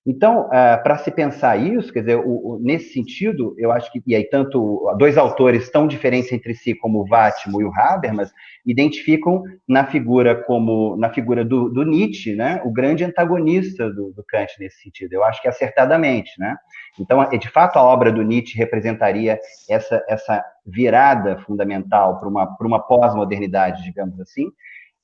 Então, para se pensar isso, quer dizer, nesse sentido, eu acho que, e aí tanto dois autores tão diferentes entre si, como o Vátimo e o Habermas, identificam na figura do Nietzsche, né, o grande antagonista do Kant nesse sentido, eu acho que acertadamente, né? Então, de fato, a obra do Nietzsche representaria essa virada fundamental para uma pós-modernidade, digamos assim,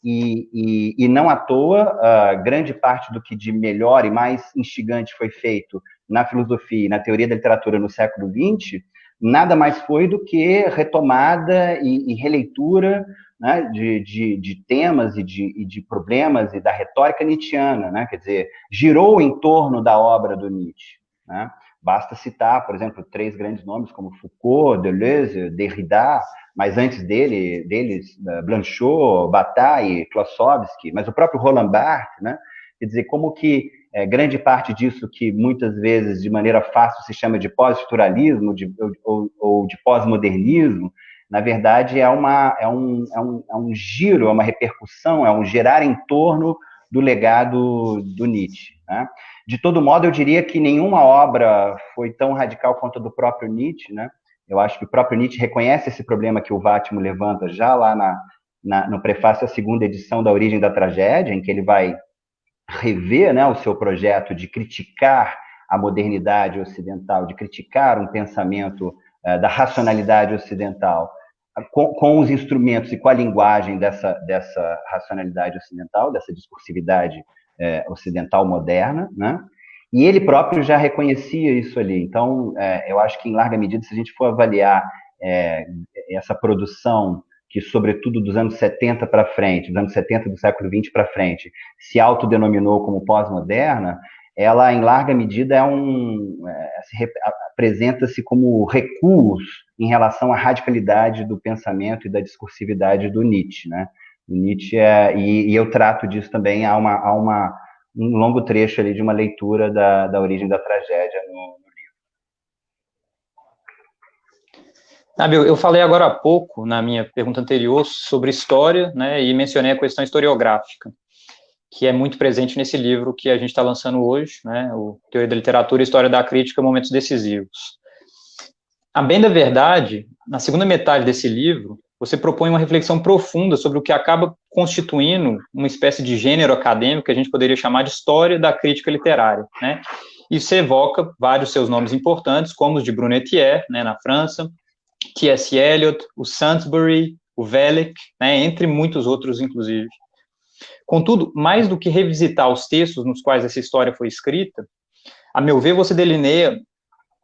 e não à toa, grande parte do que de melhor e mais instigante foi feito na filosofia e na teoria da literatura no século XX, nada mais foi do que retomada e releitura, né, de temas e de problemas e da retórica nietzschiana, né? Quer dizer, girou em torno da obra do Nietzsche, né? Basta citar, por exemplo, três grandes nomes como Foucault, Deleuze, Derrida, mas antes deles, Blanchot, Bataille, Klossowski, mas o próprio Roland Barthes, né? Quer dizer, como que grande parte disso que muitas vezes de maneira fácil se chama de pós-estruturalismo ou de pós-modernismo, na verdade é um giro, é uma repercussão, é um girar em torno do legado do Nietzsche, né? De todo modo, eu diria que nenhuma obra foi tão radical quanto a do próprio Nietzsche, né? Eu acho que o próprio Nietzsche reconhece esse problema que o Vátimo levanta já lá no prefácio à segunda edição da Origem da Tragédia, em que ele vai rever, né, o seu projeto de criticar a modernidade ocidental, de criticar um pensamento da racionalidade ocidental, com os instrumentos e com a linguagem dessa racionalidade ocidental, dessa discursividade ocidental moderna, né? E ele próprio já reconhecia isso ali. Então, eu acho que, em larga medida, se a gente for avaliar essa produção que, sobretudo dos anos 70 para frente, dos anos 70 do século XX para frente, se autodenominou como pós-moderna, ela, em larga medida, apresenta-se como recuos em relação à radicalidade do pensamento e da discursividade do Nietzsche, né? O Nietzsche e eu trato disso também, há um longo trecho ali de uma leitura da Origem da Tragédia no livro. Eu falei agora há pouco, na minha pergunta anterior, sobre história, né, e mencionei a questão historiográfica, que é muito presente nesse livro que a gente está lançando hoje, né, o Teoria da Literatura e História da Crítica, Momentos Decisivos. A bem da verdade, na segunda metade desse livro, você propõe uma reflexão profunda sobre o que acaba constituindo uma espécie de gênero acadêmico que a gente poderia chamar de história da crítica literária, né? E você evoca vários seus nomes importantes, como os de Brunetière, né, na França, T.S. Eliot, o Saintsbury, o Velek, né, entre muitos outros, inclusive. Contudo, mais do que revisitar os textos nos quais essa história foi escrita, a meu ver, você delineia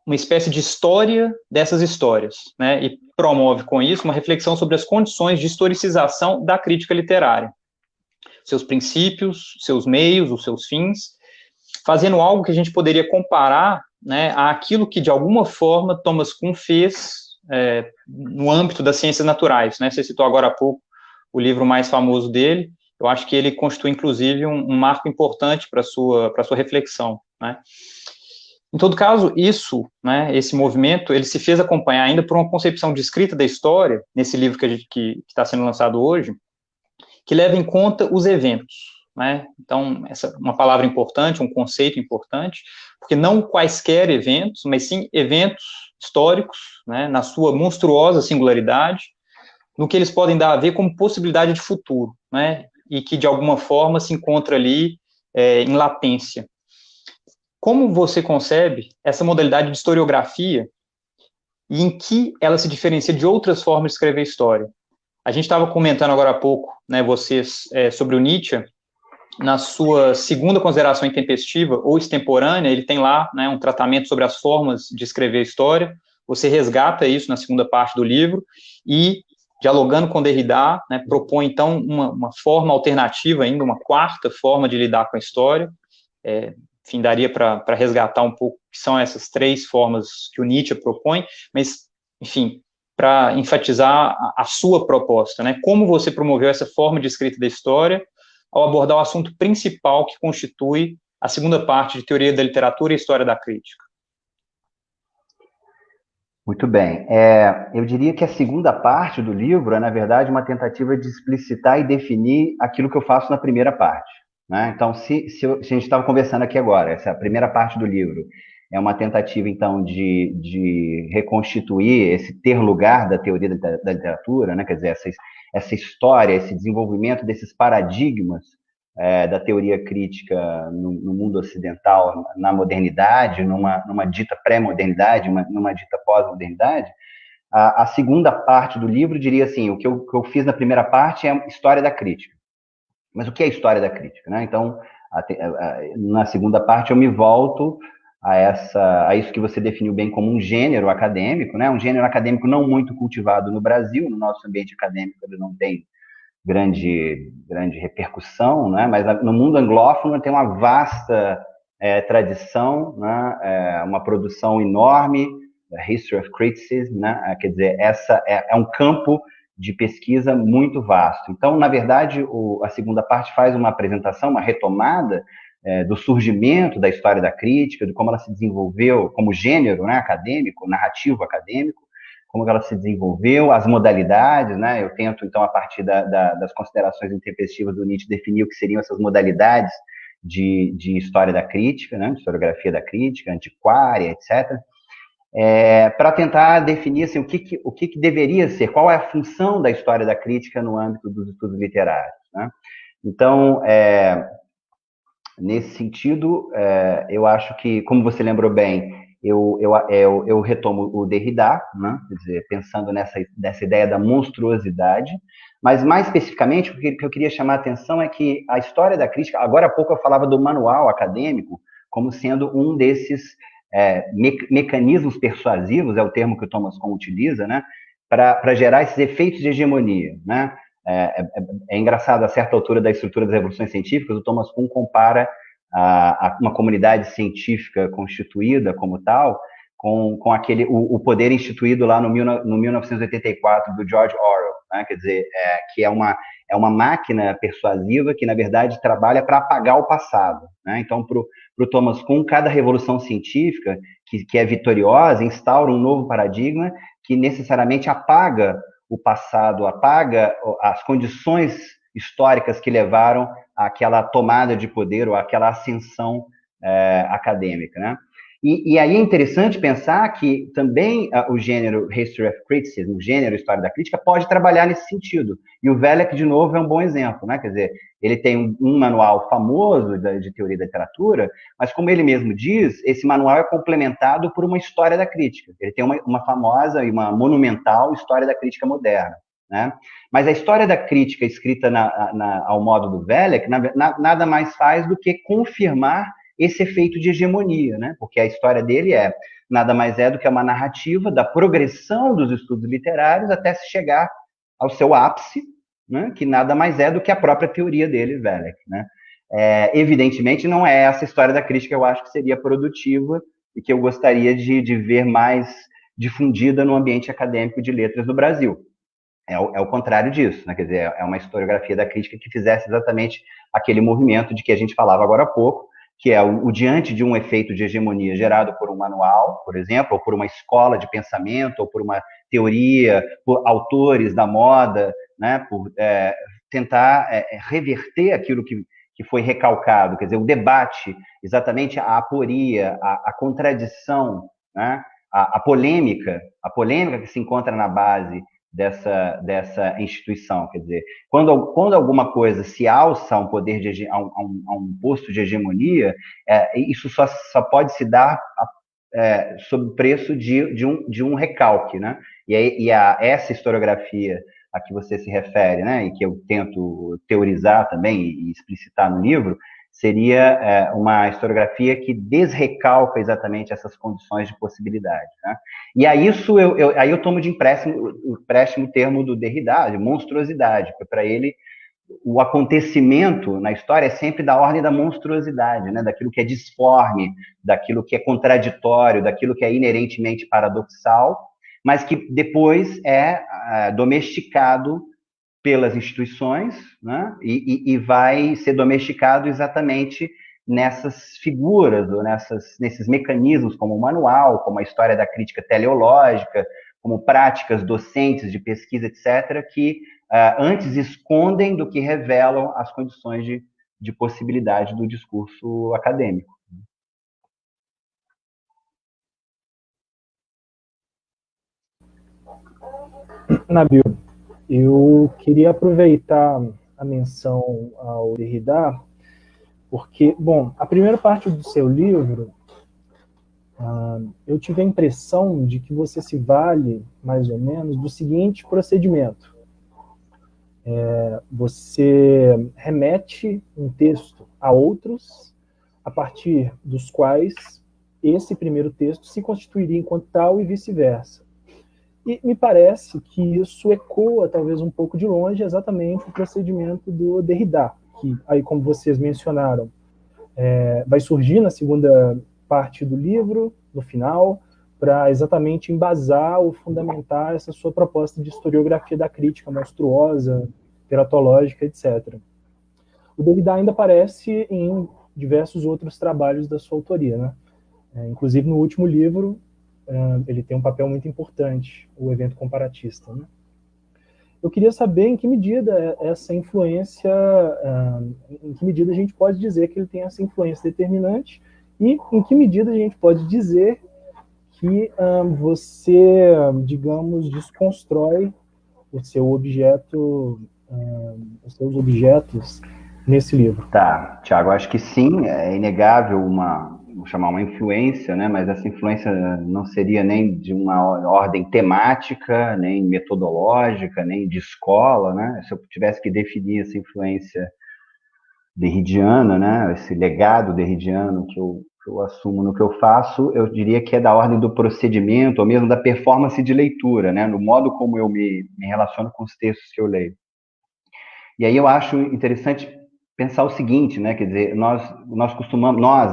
uma espécie de história dessas histórias, né, e promove com isso uma reflexão sobre as condições de historicização da crítica literária, seus princípios, seus meios, os seus fins, fazendo algo que a gente poderia comparar, né, àquilo que, de alguma forma, Thomas Kuhn fez no âmbito das ciências naturais, né? Você citou agora há pouco o livro mais famoso dele, eu acho que ele constitui, inclusive, um marco importante para a sua reflexão, né? Em todo caso, né, esse movimento, ele se fez acompanhar ainda por uma concepção de escrita da história, nesse livro que está sendo lançado hoje, que leva em conta os eventos, né? Então, essa é uma palavra importante, um conceito importante, porque não quaisquer eventos, mas sim eventos históricos, né, na sua monstruosa singularidade, no que eles podem dar a ver como possibilidade de futuro, né, e que, de alguma forma, se encontra ali em latência. Como você concebe essa modalidade de historiografia e em que ela se diferencia de outras formas de escrever história. A gente estava comentando agora há pouco, né, vocês, sobre o Nietzsche. Na sua segunda consideração intempestiva ou extemporânea, ele tem lá, né, um tratamento sobre as formas de escrever história. Você resgata isso na segunda parte do livro e, dialogando com Derrida, né, propõe, então, uma forma alternativa ainda, uma quarta forma de lidar com a história. Enfim, daria para resgatar um pouco que são essas três formas que o Nietzsche propõe, mas, enfim, para enfatizar a sua proposta, né, como você promoveu essa forma de escrita da história ao abordar o assunto principal que constitui a segunda parte de Teoria da Literatura e História da Crítica. Muito bem. Eu diria que a segunda parte do livro é, na verdade, uma tentativa de explicitar e definir aquilo que eu faço na primeira parte, né? Então, se a gente estava conversando aqui agora, essa primeira parte do livro é uma tentativa, então, de reconstituir esse ter lugar da teoria da literatura, né? Quer dizer, essa história, esse desenvolvimento desses paradigmas da teoria crítica no mundo ocidental, na modernidade, numa dita pré-modernidade, numa dita pós-modernidade. A segunda parte do livro diria assim, o que eu fiz na primeira parte é história da crítica. Mas o que é história da crítica, né? Então, na segunda parte eu me volto a isso que você definiu bem como um gênero acadêmico, né? Um gênero acadêmico não muito cultivado no Brasil, no nosso ambiente acadêmico ele não tem grande repercussão, né? Mas no mundo anglófono tem uma vasta tradição, né? Uma produção enorme, History of Criticism, né? Quer dizer, essa é um campo de pesquisa muito vasto. Então, na verdade, a segunda parte faz uma apresentação, uma retomada do surgimento da história da crítica, de como ela se desenvolveu como gênero, né, acadêmico, narrativo acadêmico, como ela se desenvolveu, as modalidades, né? Eu tento, então, a partir das considerações intempestivas do Nietzsche, definir o que seriam essas modalidades de história da crítica, né? De historiografia da crítica, antiquária, etc., para tentar definir assim, o que deveria ser, qual é a função da história da crítica no âmbito dos estudos literários, né? Então, nesse sentido, eu acho que, como você lembrou bem, eu retomo o Derrida, né? Quer dizer, pensando nessa ideia da monstruosidade, mas mais especificamente, o que eu queria chamar a atenção é que a história da crítica, agora há pouco eu falava do manual acadêmico como sendo um desses mecanismos persuasivos, é o termo que o Thomas Kuhn utiliza, né? Para gerar esses efeitos de hegemonia, né? É engraçado, a certa altura da estrutura das revoluções científicas, o Thomas Kuhn compara a uma comunidade científica constituída como tal com o poder instituído lá no 1984 do George Orwell, né? Quer dizer, que é uma máquina persuasiva que, na verdade, trabalha para apagar o passado, né? Então, para o Thomas Kuhn, cada revolução científica que é vitoriosa instaura um novo paradigma que necessariamente apaga o passado, apaga as condições históricas que levaram àquela tomada de poder ou àquela ascensão acadêmica, né? E aí é interessante pensar que também o gênero History of Criticism, o gênero História da Crítica, pode trabalhar nesse sentido. E o Velek, de novo, é um bom exemplo, né? Quer dizer, ele tem um manual famoso de teoria da literatura, mas como ele mesmo diz, esse manual é complementado por uma história da crítica. Ele tem uma famosa e uma monumental história da crítica moderna, né? Mas a história da crítica escrita ao modo do Velek nada mais faz do que confirmar esse efeito de hegemonia, né? Porque a história dele nada mais do que uma narrativa da progressão dos estudos literários até se chegar ao seu ápice, né? Que nada mais do que a própria teoria dele, Velek, né? Evidentemente, não é essa história da crítica que eu acho que seria produtiva e que eu gostaria de ver mais difundida no ambiente acadêmico de letras do Brasil. É o contrário disso, né? Quer dizer, é uma historiografia da crítica que fizesse exatamente aquele movimento de que a gente falava agora há pouco, que é o diante de um efeito de hegemonia gerado por um manual, por exemplo, ou por uma escola de pensamento, ou por uma teoria, por autores da moda, né, por tentar reverter aquilo que foi recalcado, quer dizer, o debate, exatamente a aporia, a contradição, né, a polêmica que se encontra na base dessa instituição, quer dizer, quando alguma coisa se alça a um poder a um posto de hegemonia, isso só pode se dar sob o preço de um recalque, né? Essa historiografia a que você se refere, né, e que eu tento teorizar também e explicitar no livro, seria uma historiografia que desrecalca exatamente essas condições de possibilidade, né? E a isso aí eu tomo de empréstimo o termo do Derrida, de monstruosidade, porque para ele o acontecimento na história é sempre da ordem da monstruosidade, né? Daquilo que é disforme, daquilo que é contraditório, daquilo que é inerentemente paradoxal, mas que depois é domesticado pelas instituições, né? E vai ser domesticado exatamente nessas figuras, ou nesses mecanismos, como o manual, como a história da crítica teleológica, como práticas docentes de pesquisa, etc., que antes escondem do que revelam as condições de possibilidade do discurso acadêmico. Nabil, eu queria aproveitar a menção ao Derrida, porque, bom, a primeira parte do seu livro, eu tive a impressão de que você se vale, mais ou menos, do seguinte procedimento. Você remete um texto a outros, a partir dos quais esse primeiro texto se constituiria enquanto tal e vice-versa. E me parece que isso ecoa, talvez um pouco de longe, exatamente o procedimento do Derrida, que, aí, como vocês mencionaram, vai surgir na segunda parte do livro, no final, para exatamente embasar ou fundamentar essa sua proposta de historiografia da crítica monstruosa, teratológica, etc. O Derrida ainda aparece em diversos outros trabalhos da sua autoria, né? Inclusive, no último livro, ele tem um papel muito importante, o evento comparatista, né? Eu queria saber em que medida essa influência, em que medida a gente pode dizer que ele tem essa influência determinante e em que medida a gente pode dizer que você, digamos, desconstrói o seu objeto, os seus objetos nesse livro. Tá, Thiago, acho que sim, é inegável vou chamar uma influência, né? Mas essa influência não seria nem de uma ordem temática, nem metodológica, nem de escola, né? Se eu tivesse que definir essa influência derridiana, né? Esse legado derridiano que eu assumo no que eu faço, eu diria que é da ordem do procedimento, ou mesmo da performance de leitura, né? No modo como eu me relaciono com os textos que eu leio. E aí eu acho interessante pensar o seguinte, né? Quer dizer, nós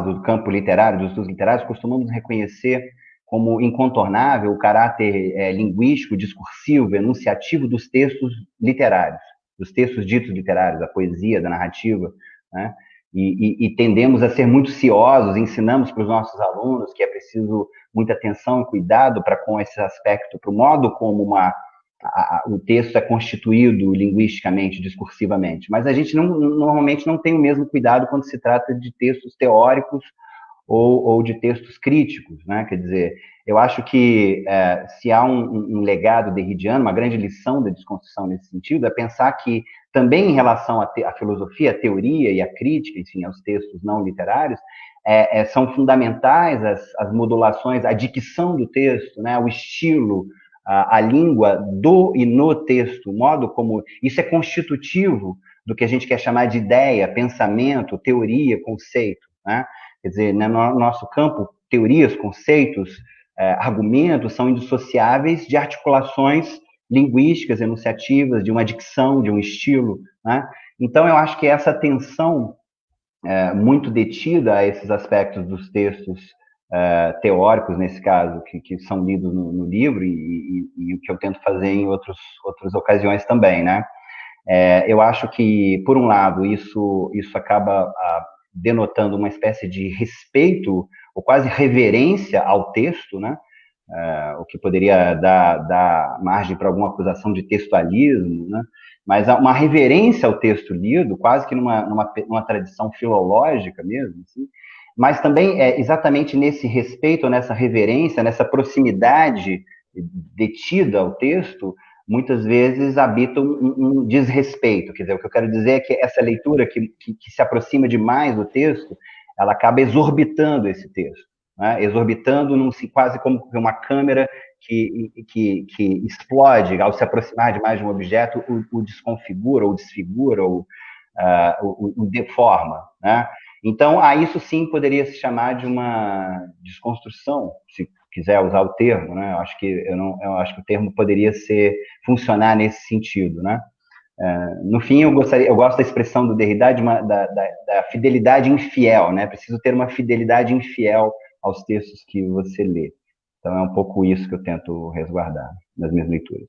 do campo literário, dos estudos literários, costumamos reconhecer como incontornável o caráter linguístico, discursivo, enunciativo dos textos literários, dos textos ditos literários, da poesia, da narrativa, né? E tendemos a ser muito ciosos, ensinamos para os nossos alunos que é preciso muita atenção e cuidado para com esse aspecto, para o modo como o texto é constituído linguisticamente, discursivamente, mas a gente normalmente não tem o mesmo cuidado quando se trata de textos teóricos ou de textos críticos, né? Quer dizer, eu acho que se há um legado derridiano, uma grande lição da desconstrução nesse sentido, é pensar que também em relação à filosofia, à teoria e à crítica, enfim, aos textos não literários, são fundamentais as modulações, a dicção do texto, né? O estilo, a língua do e no texto, o modo como isso é constitutivo do que a gente quer chamar de ideia, pensamento, teoria, conceito, né? Quer dizer, no nosso campo, teorias, conceitos, argumentos são indissociáveis de articulações linguísticas, enunciativas, de uma dicção, de um estilo, né? Então, eu acho que essa atenção muito detida a esses aspectos dos textos teóricos, nesse caso, que são lidos no livro e o que eu tento fazer em outras ocasiões também, né? Eu acho que, por um lado, isso acaba denotando uma espécie de respeito ou quase reverência ao texto, né? O que poderia dar margem para alguma acusação de textualismo, né? Mas uma reverência ao texto lido, quase que numa tradição filológica mesmo, assim. Mas também exatamente nesse respeito, nessa reverência, nessa proximidade detida ao texto, muitas vezes habita um desrespeito. Quer dizer, o que eu quero dizer é que essa leitura que se aproxima demais do texto, ela acaba exorbitando esse texto. né, exorbitando quase como uma câmera que explode ao se aproximar de mais de um objeto, o desconfigura, ou desfigura, ou o deforma, né? Então, isso sim poderia se chamar de uma desconstrução, se quiser usar o termo, né? Eu acho que o termo poderia funcionar nesse sentido, né? No fim, eu gosto da expressão do Derrida da fidelidade infiel, né? Preciso ter uma fidelidade infiel aos textos que você lê. Então, é um pouco isso que eu tento resguardar nas minhas leituras.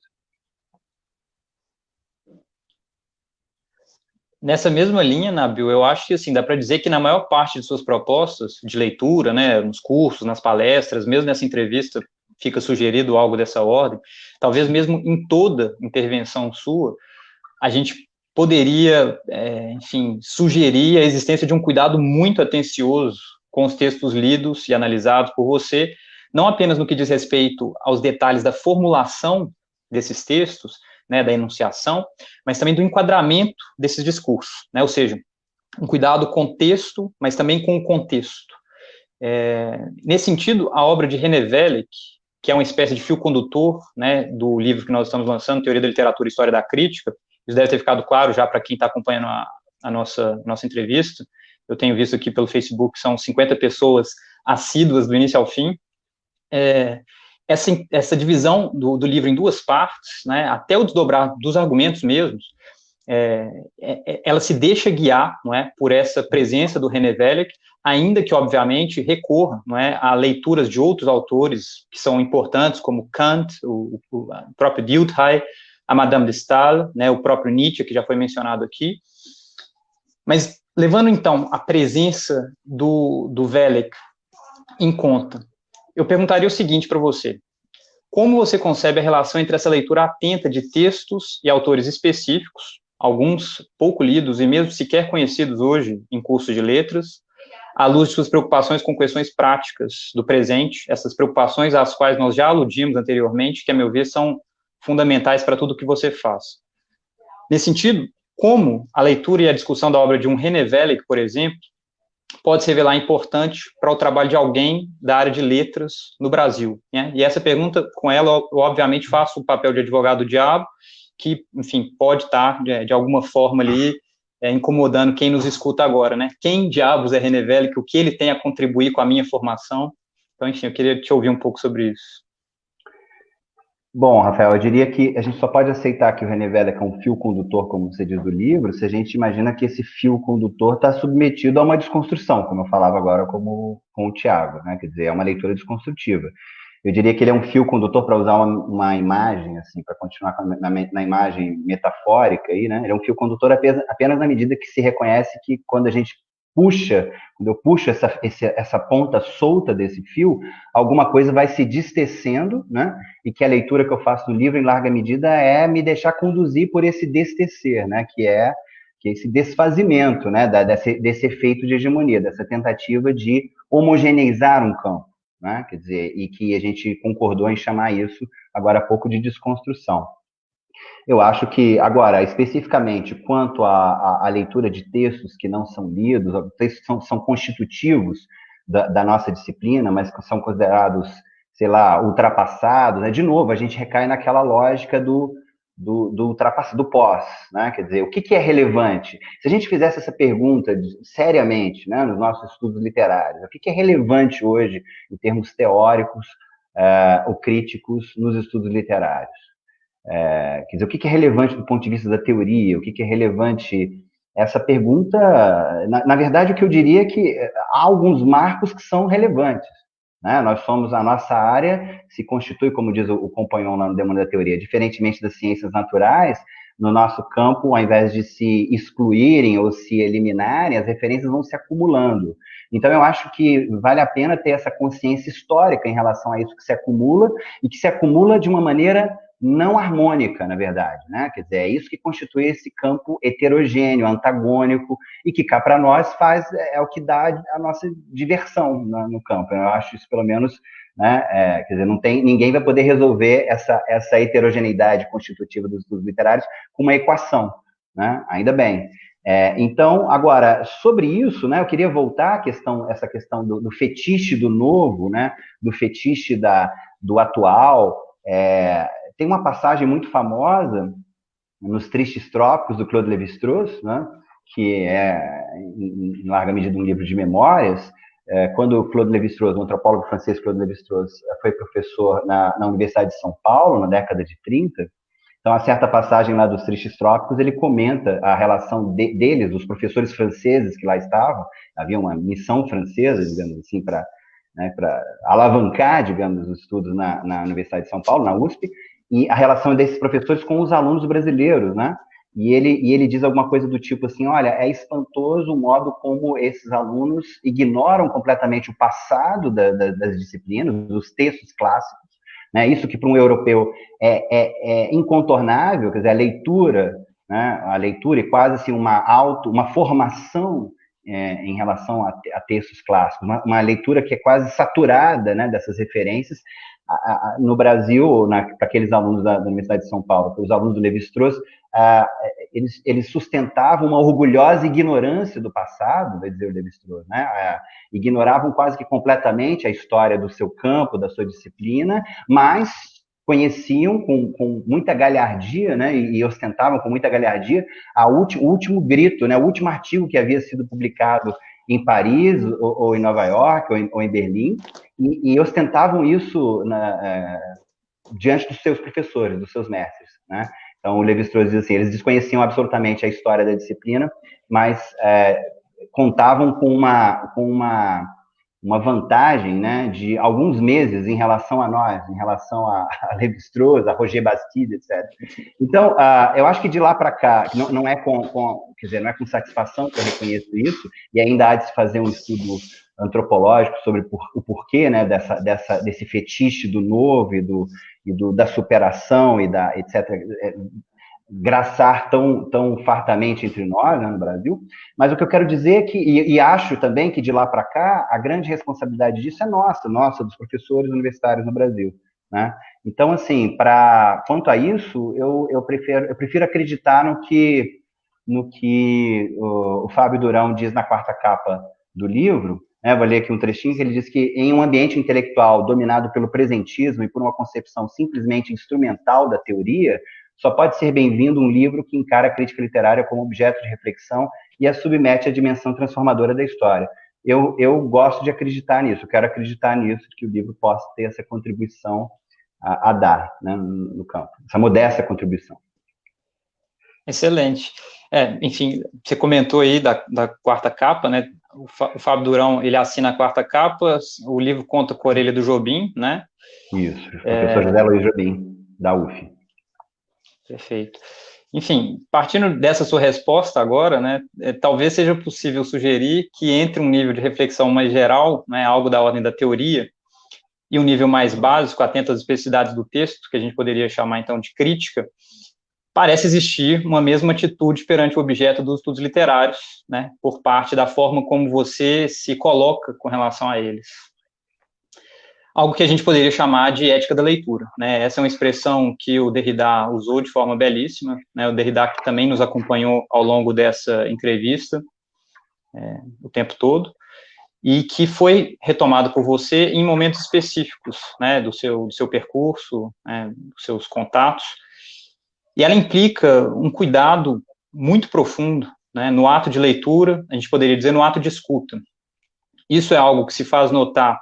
Nessa mesma linha, Nabil, eu acho que assim, dá para dizer que na maior parte de suas propostas de leitura, né, nos cursos, nas palestras, mesmo nessa entrevista, fica sugerido algo dessa ordem, talvez mesmo em toda intervenção sua, a gente poderia, enfim, sugerir a existência de um cuidado muito atencioso com os textos lidos e analisados por você, não apenas no que diz respeito aos detalhes da formulação desses textos, né, da enunciação, mas também do enquadramento desses discursos, né, ou seja, um cuidado com o texto, mas também com o contexto. Nesse sentido, a obra de René Velic, que é uma espécie de fio condutor, né, do livro que nós estamos lançando, Teoria da Literatura e História da Crítica, isso deve ter ficado claro já para quem está acompanhando a nossa entrevista. Eu tenho visto aqui pelo Facebook, são 50 pessoas assíduas do início ao fim. Essa divisão do livro em duas partes, né, até o desdobrar dos argumentos mesmos, ela se deixa guiar, não é, por essa presença do René Velic, ainda que, obviamente, recorra, não é, a leituras de outros autores que são importantes, como Kant, o próprio Dilthey, a Madame de Staël, né, o próprio Nietzsche, que já foi mencionado aqui. Mas, levando, então, a presença do Velic em conta, eu perguntaria o seguinte para você: como você concebe a relação entre essa leitura atenta de textos e autores específicos, alguns pouco lidos e mesmo sequer conhecidos hoje em cursos de letras, à luz de suas preocupações com questões práticas do presente, essas preocupações às quais nós já aludimos anteriormente, que, a meu ver, são fundamentais para tudo o que você faz. Nesse sentido, como a leitura e a discussão da obra de um René Velic, por exemplo, pode se revelar importante para o trabalho de alguém da área de letras no Brasil, né? E essa pergunta, com ela, eu obviamente faço o papel de advogado do diabo, que, enfim, pode estar, de alguma forma ali, incomodando quem nos escuta agora, né? Quem diabos é René Velic, o que ele tem a contribuir com a minha formação? Então, enfim, eu queria te ouvir um pouco sobre isso. Bom, Rafael, eu diria que a gente só pode aceitar que o René Velic é um fio condutor, como você diz do livro, se a gente imagina que esse fio condutor está submetido a uma desconstrução, como eu falava agora com o Tiago, né? Quer dizer, é uma leitura desconstrutiva. Eu diria que ele é um fio condutor, para usar uma imagem, assim, para continuar na imagem metafórica aí, né? Ele é um fio condutor apenas na medida que se reconhece que quando eu puxo essa ponta solta desse fio, alguma coisa vai se destecendo, né? E que a leitura que eu faço no livro, em larga medida, é me deixar conduzir por esse destecer, né? Que é esse desfazimento, né? Desse efeito de hegemonia, dessa tentativa de homogeneizar um campo, né? Quer dizer, e que a gente concordou em chamar isso, agora há pouco, de desconstrução. Eu acho que, agora, especificamente, quanto à leitura de textos que não são lidos, textos que são constitutivos da nossa disciplina, mas que são considerados, sei lá, ultrapassados, né? De novo, a gente recai naquela lógica do pós, né? Quer dizer, o que é relevante? Se a gente fizesse essa pergunta seriamente, né, nos nossos estudos literários, o que é relevante hoje, em termos teóricos ou críticos, nos estudos literários? Quer dizer, o que é relevante do ponto de vista da teoria? O que é relevante? Essa pergunta, na verdade, o que eu diria é que há alguns marcos que são relevantes, né? A nossa área se constitui, como diz o Compagnon lá no Demônio da Teoria, diferentemente das ciências naturais, no nosso campo, ao invés de se excluírem ou se eliminarem, as referências vão se acumulando. Então, eu acho que vale a pena ter essa consciência histórica em relação a isso que se acumula, e que se acumula de uma maneira não harmônica, na verdade, né? Quer dizer, é isso que constitui esse campo heterogêneo, antagônico, e que cá para nós é o que dá a nossa diversão no campo. Eu acho isso, pelo menos, né? Quer dizer, ninguém vai poder resolver essa heterogeneidade constitutiva dos estudos literários com uma equação, né? Ainda bem. Então, agora, sobre isso, né, eu queria voltar à essa questão do fetiche do novo, né, do fetiche do atual. Tem uma passagem muito famosa nos Tristes Trópicos, do Claude Lévi-Strauss, né, que é, em larga medida, um livro de memórias, quando o Claude Lévi-Strauss, o antropólogo francês Claude Lévi-Strauss, foi professor na Universidade de São Paulo, na década de 30. Então, a certa passagem lá dos Tristes Trópicos, ele comenta a relação deles, dos professores franceses que lá estavam. Havia uma missão francesa, digamos assim, para alavancar, digamos, os estudos na Universidade de São Paulo, na USP, e a relação desses professores com os alunos brasileiros, né? E ele diz alguma coisa do tipo assim, olha, é espantoso o modo como esses alunos ignoram completamente o passado das disciplinas, dos textos clássicos, né? Isso que para um europeu é incontornável, quer dizer, a leitura e quase assim uma formação em relação a textos clássicos, uma leitura que é quase saturada, né, dessas referências. No Brasil, para aqueles alunos da Universidade de São Paulo, os alunos do Lévi-Strauss, eles sustentavam uma orgulhosa ignorância do passado, vai dizer o Lévi-Strauss, né? Ignoravam quase que completamente a história do seu campo, da sua disciplina, mas conheciam com muita galhardia, né, e ostentavam com muita galhardia o último grito, né, o último artigo que havia sido publicado em Paris, ou em Nova York, ou em Berlim, e ostentavam isso diante dos seus professores, dos seus mestres, né? Então, o Lévi-Strauss diz assim, eles desconheciam absolutamente a história da disciplina, mas contavam com uma vantagem, né, de alguns meses em relação a nós, em relação a Lévi-Strauss, a Roger Bastide, etc. Então, eu acho que de lá para cá, não é quer dizer, não é com satisfação que eu reconheço isso, e ainda há de se fazer um estudo antropológico sobre o porquê, né, desse fetiche do novo e da superação e etc., graçar tão fartamente entre nós, né, no Brasil. Mas o que eu quero dizer é que, e acho também que de lá para cá, a grande responsabilidade disso é nossa, dos professores universitários no Brasil, né? Então, assim, quanto a isso, eu prefiro acreditar no que o Fábio Durão diz na quarta capa do livro, né? Vou ler aqui um trechinho, que ele diz que em um ambiente intelectual dominado pelo presentismo e por uma concepção simplesmente instrumental da teoria, só pode ser bem-vindo um livro que encara a crítica literária como objeto de reflexão e a submete à dimensão transformadora da história. Eu gosto de acreditar nisso, quero acreditar nisso, que o livro possa ter essa contribuição a dar, né, no campo, essa modesta contribuição. Excelente. Enfim, você comentou aí da quarta capa, né? O Fábio Durão, ele assina a quarta capa, o livro conta com a orelha do Jobim, né? Isso, o professor José Luiz Jobim, da UF. Perfeito. Enfim, partindo dessa sua resposta agora, né, talvez seja possível sugerir que entre um nível de reflexão mais geral, né, algo da ordem da teoria, e um nível mais básico, atento às especificidades do texto, que a gente poderia chamar, então, de crítica, parece existir uma mesma atitude perante o objeto dos estudos literários, né, por parte da forma como você se coloca com relação a eles. Algo que a gente poderia chamar de ética da leitura, né? Essa é uma expressão que o Derrida usou de forma belíssima, né? O Derrida que também nos acompanhou ao longo dessa entrevista, o tempo todo, e que foi retomado por você em momentos específicos, né? Do seu percurso, né? Dos seus contatos, e ela implica um cuidado muito profundo, né? No ato de leitura, a gente poderia dizer no ato de escuta. Isso é algo que se faz notar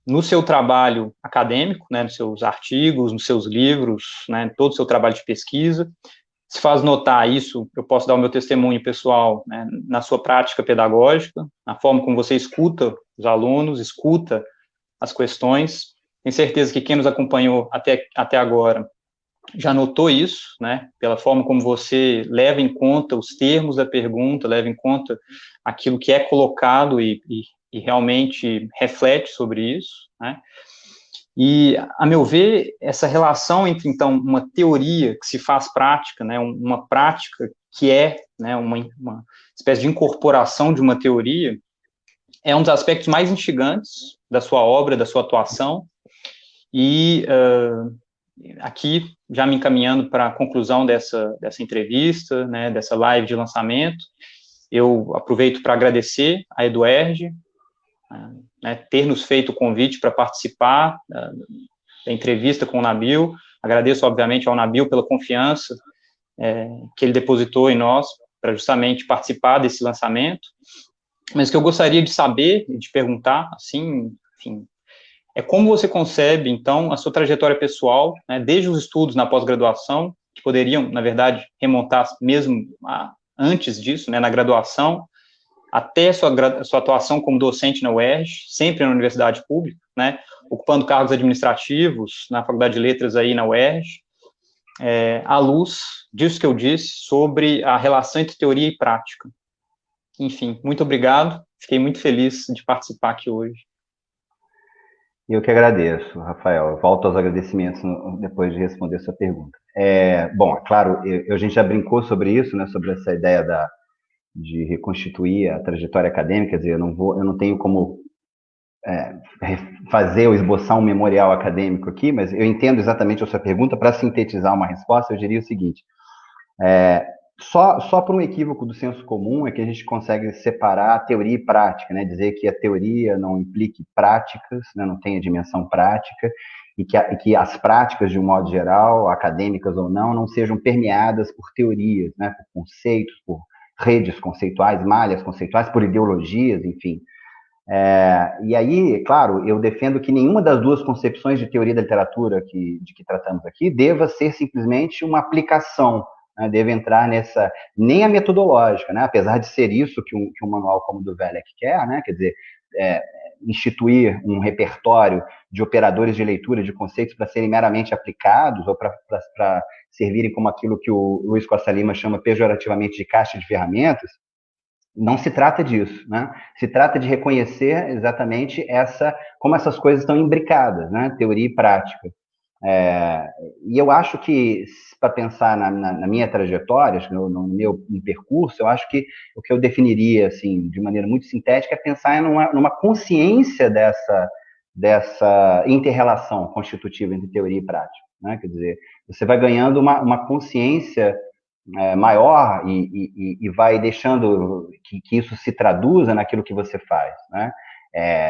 no seu trabalho acadêmico, né, nos seus artigos, nos seus livros, né, todo o seu trabalho de pesquisa, se faz notar isso, eu posso dar o meu testemunho pessoal, né, na sua prática pedagógica, na forma como você escuta os alunos, escuta as questões. Tenho certeza que quem nos acompanhou até agora já notou isso, né, pela forma como você leva em conta os termos da pergunta, leva em conta aquilo que é colocado e realmente reflete sobre isso, né? E, a meu ver, essa relação entre, então, uma teoria que se faz prática, né, uma prática que é, né, uma espécie de incorporação de uma teoria, é um dos aspectos mais instigantes da sua obra, da sua atuação, e aqui, já me encaminhando para a conclusão dessa entrevista, né, dessa live de lançamento, eu aproveito para agradecer a Eduerge, né, ter nos feito o convite para participar da entrevista com o Nabil. Agradeço, obviamente, ao Nabil pela confiança que ele depositou em nós para justamente participar desse lançamento. Mas o que eu gostaria de saber, de perguntar, assim, enfim, é como você concebe, então, a sua trajetória pessoal, né, desde os estudos na pós-graduação, que poderiam, na verdade, remontar mesmo antes disso, né, na graduação, até a sua atuação como docente na UERJ, sempre na universidade pública, né, ocupando cargos administrativos na Faculdade de Letras aí na UERJ, à luz disso que eu disse sobre a relação entre teoria e prática. Enfim, muito obrigado, fiquei muito feliz de participar aqui hoje. Eu que agradeço, Rafael. Eu volto aos agradecimentos depois de responder a sua pergunta. Bom, claro, a gente já brincou sobre isso, né, sobre essa ideia de reconstituir a trajetória acadêmica, quer dizer, eu não tenho como fazer ou esboçar um memorial acadêmico aqui, mas eu entendo exatamente a sua pergunta. Para sintetizar uma resposta, eu diria o seguinte: só por um equívoco do senso comum é que a gente consegue separar a teoria e prática, né? Dizer que a teoria não implique práticas, né? Não tenha dimensão prática, e que as práticas, de um modo geral, acadêmicas ou não sejam permeadas por teorias, né? Por conceitos, por redes conceituais, malhas conceituais, por ideologias, enfim. E aí, claro, eu defendo que nenhuma das duas concepções de teoria da literatura de que tratamos aqui deva ser simplesmente uma aplicação, né? Deve entrar nem a metodológica, né? Apesar de ser isso que um manual como o do Velek quer, né? Quer dizer, instituir um repertório de operadores de leitura de conceitos para serem meramente aplicados ou para servirem como aquilo que o Luiz Costa Lima chama pejorativamente de caixa de ferramentas. Não se trata disso, né? Se trata de reconhecer exatamente como essas coisas estão imbricadas, né? Teoria e prática. E eu acho que, para pensar na minha trajetória, no meu percurso, eu acho que o que eu definiria, assim, de maneira muito sintética, é pensar numa consciência dessa inter-relação constitutiva entre teoria e prática, né? Quer dizer, você vai ganhando uma consciência maior e vai deixando que isso se traduza naquilo que você faz, né?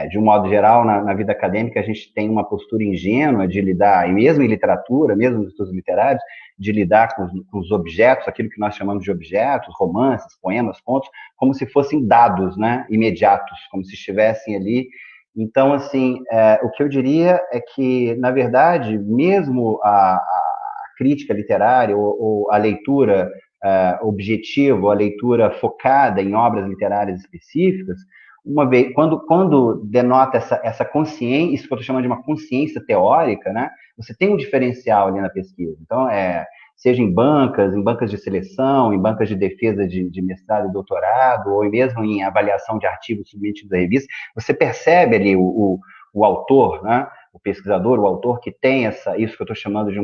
De um modo geral, na vida acadêmica, a gente tem uma postura ingênua de lidar, e mesmo em literatura, mesmo nos estudos literários, de lidar com os objetos, aquilo que nós chamamos de objetos, romances, poemas, contos, como se fossem dados, né, imediatos, como se estivessem ali. Então, assim, o que eu diria é que, na verdade, mesmo a crítica literária ou a leitura objetiva, ou a leitura focada em obras literárias específicas, uma vez, quando denota essa consciência, isso que eu estou chamando de uma consciência teórica, né, você tem um diferencial ali na pesquisa. Então, seja em bancas de seleção, em bancas de defesa de mestrado e doutorado, ou mesmo em avaliação de artigos submetidos à revista, você percebe ali o autor, né, o pesquisador, o autor que tem isso que eu estou chamando de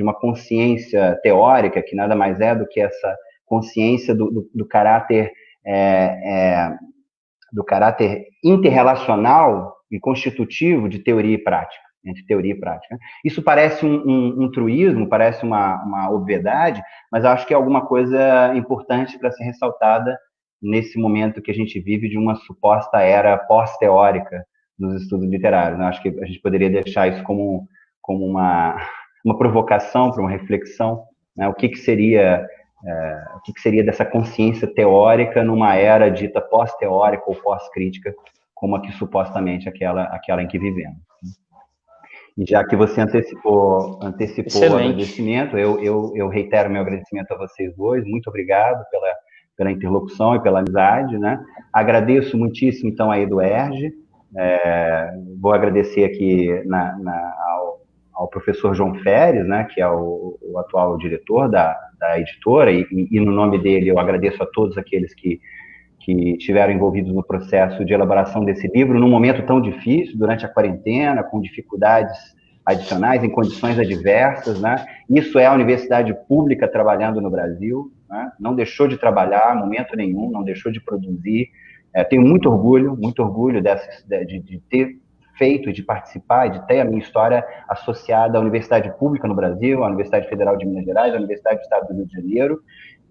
uma consciência teórica, que nada mais é do que essa consciência do caráter interrelacional e constitutivo de teoria e prática, entre teoria e prática. Isso parece um truísmo, parece uma obviedade, mas acho que é alguma coisa importante para ser ressaltada nesse momento que a gente vive de uma suposta era pós-teórica dos estudos literários. Eu acho que a gente poderia deixar isso como uma provocação para uma reflexão, né? O que seria dessa consciência teórica numa era dita pós-teórica ou pós-crítica, como a que supostamente aquela em que vivemos. E já que você antecipou o agradecimento, eu reitero meu agradecimento a vocês dois. Muito obrigado pela interlocução e pela amizade, né? Agradeço muitíssimo, então, a Eduerge. Vou agradecer aqui ao professor João Feres, né, que é o atual diretor da editora, e no nome dele eu agradeço a todos aqueles que estiveram envolvidos no processo de elaboração desse livro, num momento tão difícil, durante a quarentena, com dificuldades adicionais, em condições adversas, né? Isso é a universidade pública trabalhando no Brasil, né? Não deixou de trabalhar, momento nenhum, não deixou de produzir. Tenho muito orgulho de ter feito e de participar e de ter a minha história associada à universidade pública no Brasil, à Universidade Federal de Minas Gerais, à Universidade do Estado do Rio de Janeiro,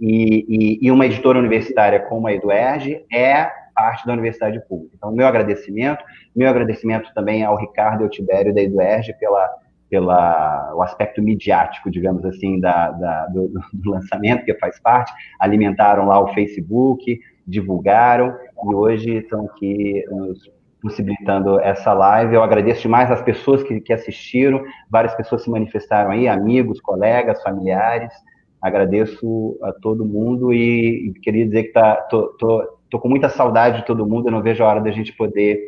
e uma editora universitária como a EduERJ é parte da universidade pública. Então, meu agradecimento também ao Ricardo e ao Tibério da EduERJ o aspecto midiático, digamos assim, do lançamento, que faz parte, alimentaram lá o Facebook, divulgaram, e hoje estão aqui nos possibilitando essa live. Eu agradeço demais as pessoas que assistiram, várias pessoas se manifestaram aí, amigos, colegas, familiares. Agradeço a todo mundo e queria dizer que tô com muita saudade de todo mundo, eu não vejo a hora da gente poder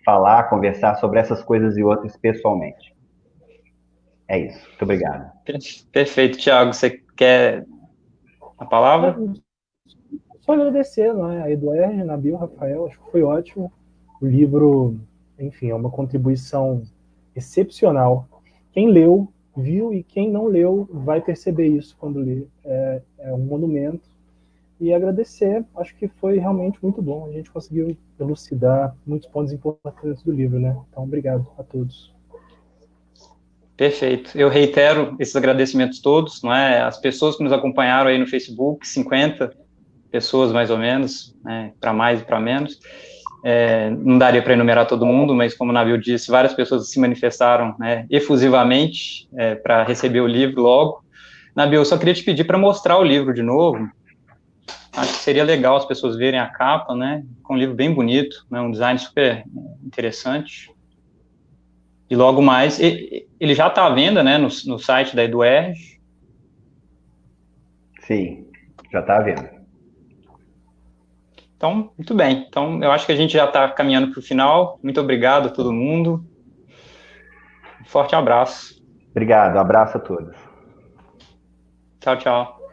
falar, conversar sobre essas coisas e outras pessoalmente. É isso. Muito obrigado. Perfeito, Thiago. Você quer a palavra? Só agradecer, né? A EduERJ, Nabil, Rafael, acho que foi ótimo. O livro, enfim, é uma contribuição excepcional. Quem leu, viu, e quem não leu vai perceber isso quando lê. É um monumento. E agradecer, acho que foi realmente muito bom. A gente conseguiu elucidar muitos pontos importantes do livro, né? Então, obrigado a todos. Perfeito. Eu reitero esses agradecimentos todos, não é? As pessoas que nos acompanharam aí no Facebook, 50 pessoas mais ou menos, né? Para mais e para menos. Não daria para enumerar todo mundo, mas como o Nabil disse, várias pessoas se manifestaram, né, efusivamente para receber o livro logo. Nabil, eu só queria te pedir para mostrar o livro de novo. Acho que seria legal as pessoas verem a capa, né? Com um livro bem bonito, né? Um design super interessante. E logo mais, ele já está à venda, né, no site da EduERJ? Sim, já está à venda. Então, muito bem. Então, eu acho que a gente já está caminhando para o final. Muito obrigado a todo mundo. Um forte abraço. Obrigado, um abraço a todos. Tchau, tchau.